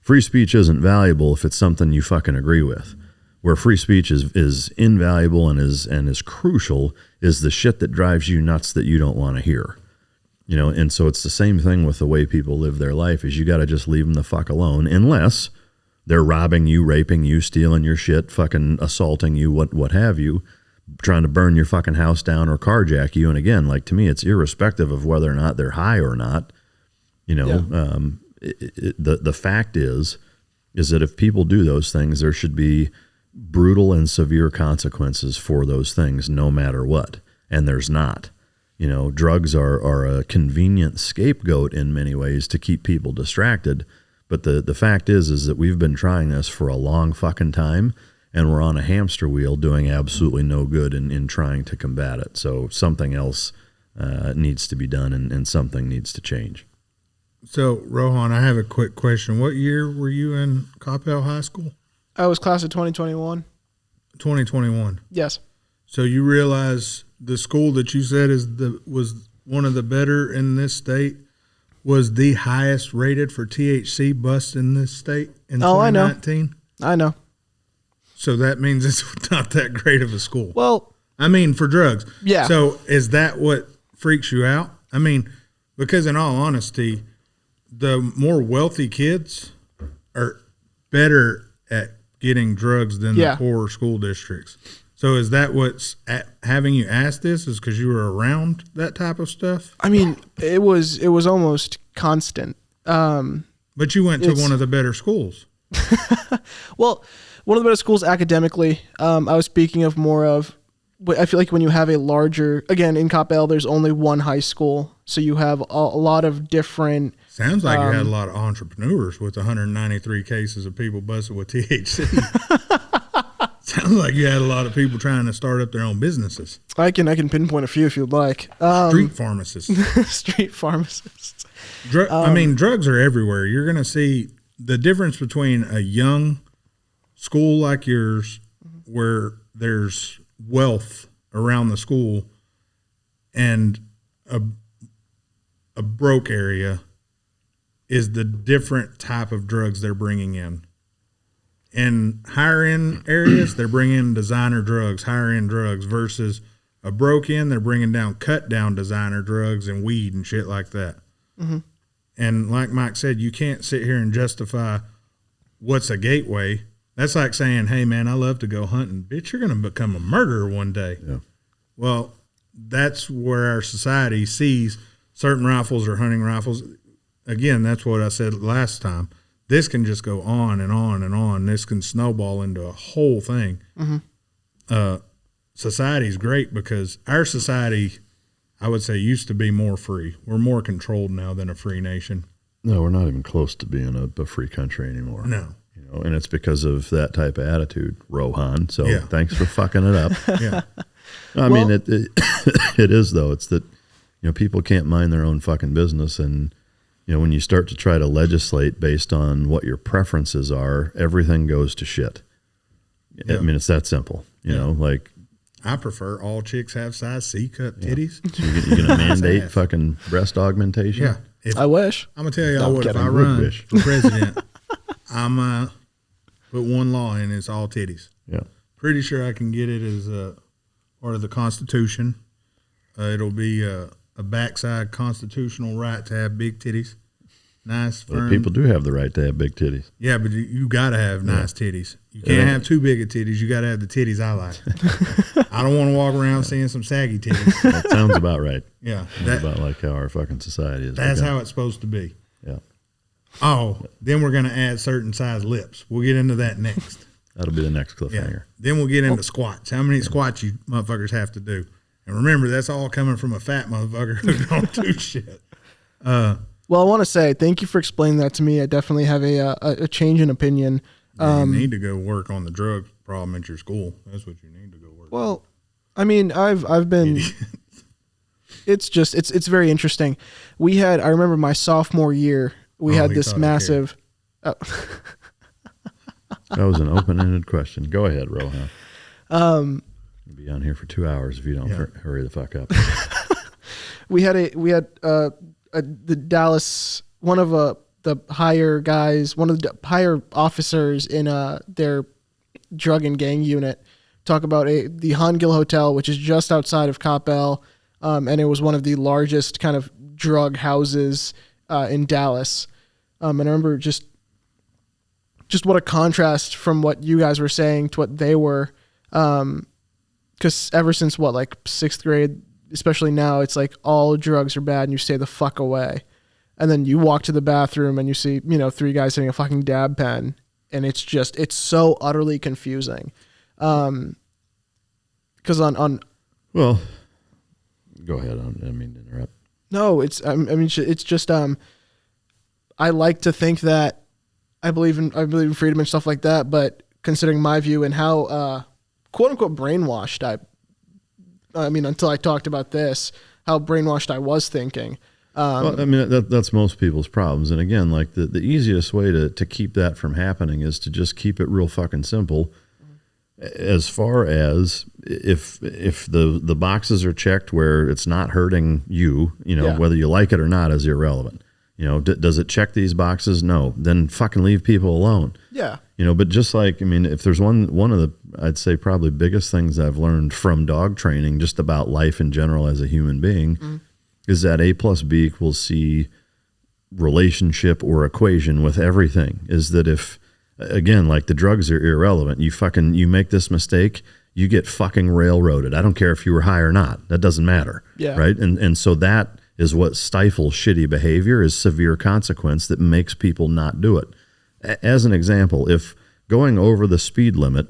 Free speech isn't valuable if it's something you fucking agree with. Where free speech is invaluable and is crucial is the shit that drives you nuts that you don't want to hear. And so it's the same thing with the way people live their life, is you got to just leave them the fuck alone, unless they're robbing you, raping you, stealing your shit, fucking assaulting you, what have you, trying to burn your fucking house down or carjack you. And again, like, to me, it's irrespective of whether or not they're high or not. The fact is that if people do those things, there should be brutal and severe consequences for those things, no matter what. And there's not. Drugs are a convenient scapegoat in many ways to keep people distracted. But the fact is that we've been trying this for a long fucking time, and we're on a hamster wheel doing absolutely no good in trying to combat it. So something else needs to be done, and something needs to change. So, Rohan, I have a quick question. What year were you in Coppell High School? I was class of 2021. 2021. Yes. So you realize the school that you said was one of the better in this state was the highest rated for THC bust in this state in 2019? I know. So that means it's not that great of a school. Well, for drugs. Yeah. So is that what freaks you out? Because in all honesty, the more wealthy kids are better at getting drugs than the poorer school districts. So is that what's having you ask this, is because you were around that type of stuff? It was almost constant. But you went to one of the better schools. Well, one of the better schools academically. I was speaking of more of, I feel like when you have a larger, again, in Coppell, there's only one high school. So you have a lot of different. Sounds like you had a lot of entrepreneurs with 193 cases of people busted with THC. Sounds like you had a lot of people trying to start up their own businesses. I can pinpoint a few if you'd like. Street pharmacists. Street pharmacists. Drugs are everywhere. You're going to see the difference between a young school like yours, where there's wealth around the school, and a broke area, is the different type of drugs they're bringing in. In higher end areas, they're bringing in designer drugs, higher end drugs, versus a broke-in, they're bringing down cut-down designer drugs and weed and shit like that. Mm-hmm. And like Mike said, you can't sit here and justify what's a gateway. That's like saying, hey, man, I love to go hunting. Bitch, you're going to become a murderer one day. Yeah. Well, that's where our society sees certain rifles or hunting rifles. Again, that's what I said last time. This can just go on and on and on. This can snowball into a whole thing. Mm-hmm. Society's great because our society, I would say, used to be more free. We're more controlled now than a free nation. No, we're not even close to being a free country anymore. No. You know, and it's because of that type of attitude, Rohan. So Yeah. thanks for fucking it up. Yeah. I mean, it it is, though. It's that, you know, people can't mind their own fucking business. And, you know, when you start to try to legislate based on what your preferences are, everything goes to shit. Yeah. I mean, it's that simple. You know, like, I prefer all chicks have size C cut titties. so you're going to mandate fucking breast augmentation? Yeah. If, I wish. I'm going to tell you No, I'm what, if kidding. I Would run wish. for president, I'm put one law in, it's all titties. Yeah. Pretty sure I can get it as part of the Constitution. It'll be a backside constitutional right to have big titties. Nice, Well, firm. people do have the right to have big titties. Yeah, but you got to have nice titties. You can't have too big of titties. You got to have the titties I like. I don't want to walk around seeing some saggy titties. That sounds about right. Yeah, Sounds about like how our fucking society is. that's become. how it's supposed to be. Yeah. Oh, then we're going to add certain size lips. We'll get into that next. That'll be the next Yeah. cliffhanger. Then we'll get into squats. How many squats you motherfuckers have to do? And remember, that's all coming from a fat motherfucker who don't do shit. Well, I want to say thank you for explaining that to me. I definitely have a change in opinion. You need to go work on the drug problem at your school. That's what you need to go work. Well, I mean, I've been. It's just it's very interesting. I remember my sophomore year. We had he this thought I massive. That was an open-ended question. Go ahead, Rohan. You'll be on here for 2 hours if you don't hurry the fuck up. We had the Dallas, one of the higher guys, one of the higher officers in their drug and gang unit, talk about the Hangill Hotel, which is just outside of Coppell, and it was one of the largest kind of drug houses in Dallas. And I remember just what a contrast from what you guys were saying to what they were, because ever since like sixth grade, especially now, it's like all drugs are bad and you stay the fuck away. And then you walk to the bathroom and you see, three guys hitting a fucking dab pen. And it's so utterly confusing. Because Well, go ahead. I didn't mean to interrupt. no, it's just, I like to think that I believe in freedom and stuff like that. But considering my view and how, quote unquote, brainwashed until I talked about this, how brainwashed I was thinking. Well, I mean, that's most people's problems. And again, like the easiest way to keep that from happening is to just keep it real fucking simple. As far as if the boxes are checked where it's not hurting you, whether you like it or not is irrelevant. Does it check these boxes? No. Then fucking leave people alone. Yeah. But just like, I mean, if there's one of the, I'd say probably biggest things I've learned from dog training, just about life in general as a human being, is that A plus B equals C relationship or equation with everything. Is that if, again, like the drugs are irrelevant, you make this mistake, you get fucking railroaded. I don't care if you were high or not. That doesn't matter. Yeah. Right. And so that is what stifles shitty behavior, is severe consequence that makes people not do it. As an example, if going over the speed limit,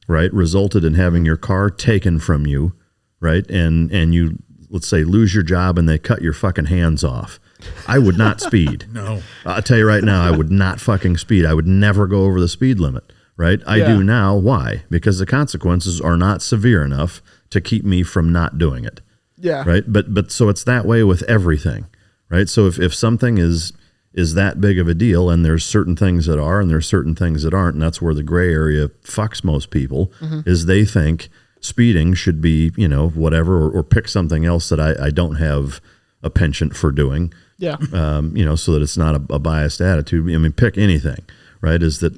right, resulted in having your car taken from you, right, and you, let's say, lose your job and they cut your fucking hands off, I would not speed. No. I'll tell you right now, I would not fucking speed. I would never go over the speed limit, right? I do now. Why? Because the consequences are not severe enough to keep me from not doing it. Yeah. Right. But so it's that way with everything, right? So if something is that big of a deal, and there's certain things that are, and there's certain things that aren't, and that's where the gray area fucks most people, is they think speeding should be, whatever, or pick something else that I don't have a penchant for doing. Yeah. So that it's not a biased attitude. I mean, pick anything, right? Is that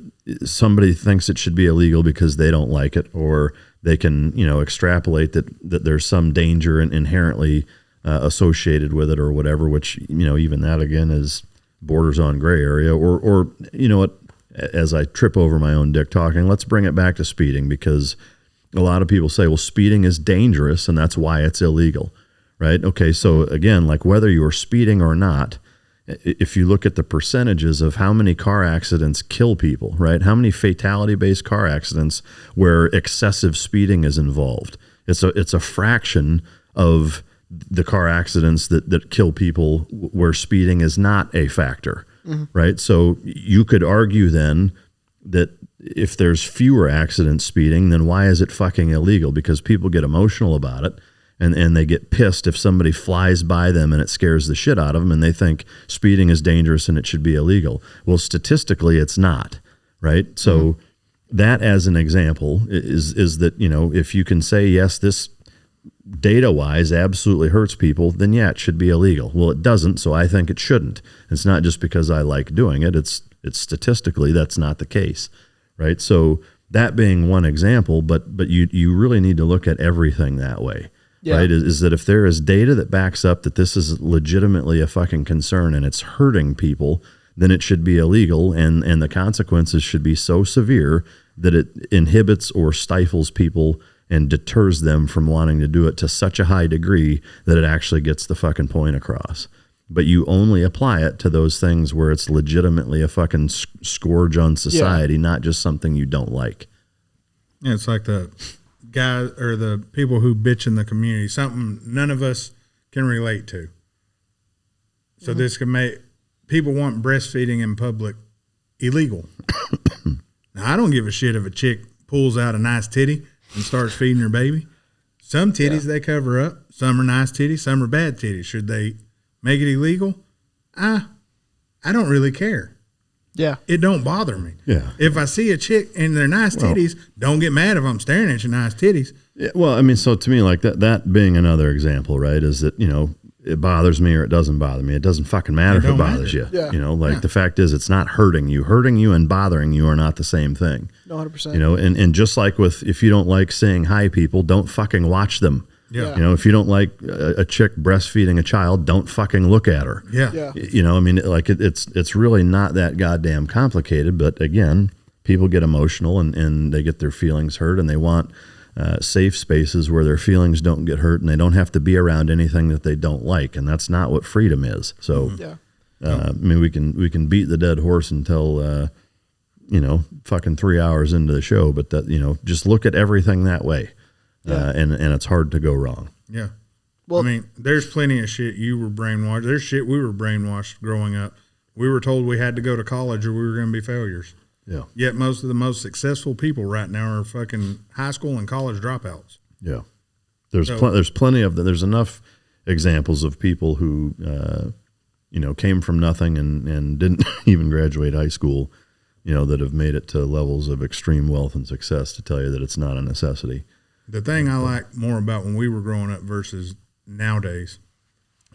somebody thinks it should be illegal because they don't like it, or they can, extrapolate that there's some danger inherently associated with it or whatever, which, even that again is borders on gray area or, what, as I trip over my own dick talking, let's bring it back to speeding, because a lot of people say, well, speeding is dangerous and that's why it's illegal, right? Okay. So again, like whether you're speeding or not, if you look at the percentages of how many car accidents kill people, right? How many fatality-based car accidents where excessive speeding is involved? It's a fraction of the car accidents that kill people where speeding is not a factor, right? So you could argue then that if there's fewer accidents speeding, then why is it fucking illegal? Because people get emotional about it. And they get pissed if somebody flies by them and it scares the shit out of them and they think speeding is dangerous and it should be illegal. Well, statistically, it's not, right? So that as an example is that, if you can say, yes, this data-wise absolutely hurts people, then yeah, it should be illegal. Well, it doesn't, so I think it shouldn't. It's not just because I like doing it. It's statistically that's not the case, right? So that being one example, but you really need to look at everything that way. Yeah. Right? Is that if there is data that backs up that this is legitimately a fucking concern and it's hurting people, then it should be illegal, and the consequences should be so severe that it inhibits or stifles people and deters them from wanting to do it to such a high degree that it actually gets the fucking point across. But you only apply it to those things where it's legitimately a fucking scourge on society, not just something you don't like. Yeah, it's like the guys or the people who bitch in the community, something none of us can relate to. So this can make people want breastfeeding in public illegal. Now, I don't give a shit if a chick pulls out a nice titty and starts feeding her baby. Some titties they cover up. Some are nice titties. Some are bad titties. Should they make it illegal? I don't really care. Yeah. It don't bother me. Yeah. If I see a chick and they're nice titties, don't get mad if I'm staring at your nice titties. Yeah, well, I mean, so to me, like that being another example, right, is that, it bothers me or it doesn't bother me. It doesn't fucking matter if it bothers you. Yeah. The fact is it's not hurting you. Hurting you and bothering you are not the same thing. No, 100%. And just like with, if you don't like saying hi people, don't fucking watch them. Yeah. If you don't like a chick breastfeeding a child, don't fucking look at her. Yeah. It's really not that goddamn complicated. But again, people get emotional and they get their feelings hurt, and they want safe spaces where their feelings don't get hurt and they don't have to be around anything that they don't like. And that's not what freedom is. So, we can beat the dead horse until, fucking 3 hours into the show. But that, just look at everything that way. And it's hard to go wrong. Yeah. Well, I mean, there's plenty of shit you were brainwashed. There's shit we were brainwashed growing up. We were told we had to go to college or we were going to be failures. Yeah. Yet most of the most successful people right now are fucking high school and college dropouts. Yeah. There's plenty of there's enough examples of people who came from nothing and didn't even graduate high school, that have made it to levels of extreme wealth and success to tell you that it's not a necessity. The thing I like more about when we were growing up versus nowadays,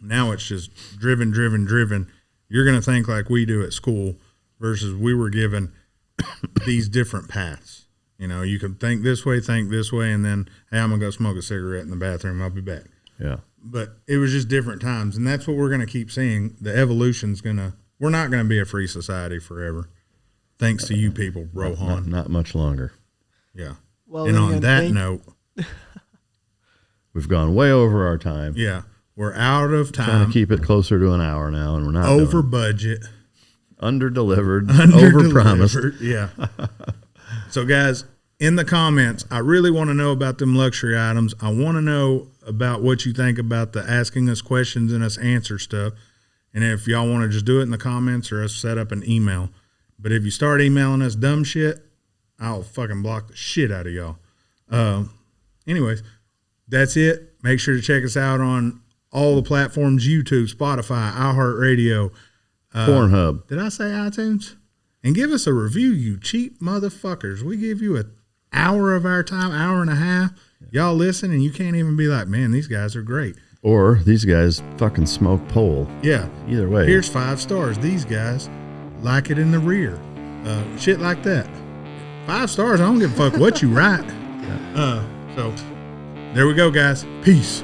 now it's just driven. You're going to think like we do at school versus we were given these different paths. You can think this way, and then, hey, I'm going to go smoke a cigarette in the bathroom. I'll be back. Yeah. But it was just different times, and that's what we're going to keep seeing. The evolution's we're not going to be a free society forever. Thanks to you people, Rohan. Not much longer. Yeah. Well, and on that note, we've gone way over our time. Yeah. We're out of time. Trying to keep it closer to an hour now, and we're not over budget. Under-delivered, over-promised. Yeah. So, guys, in the comments, I really want to know about them luxury items. I want to know about what you think about the asking us questions and us answer stuff. And if y'all want to just do it in the comments or us set up an email. But if you start emailing us dumb shit, I'll fucking block the shit out of y'all. Anyways, that's it. Make sure to check us out on all the platforms, YouTube, Spotify, iHeartRadio. Pornhub. Did I say iTunes? And give us a review, you cheap motherfuckers. We give you an hour of our time, hour and a half. Y'all listen, and you can't even be like, man, these guys are great. Or these guys fucking smoke pole. Yeah. Either way. Here's 5 stars. These guys like it in the rear. Shit like that. 5 stars. I don't give a fuck what you write. So there we go, guys. Peace.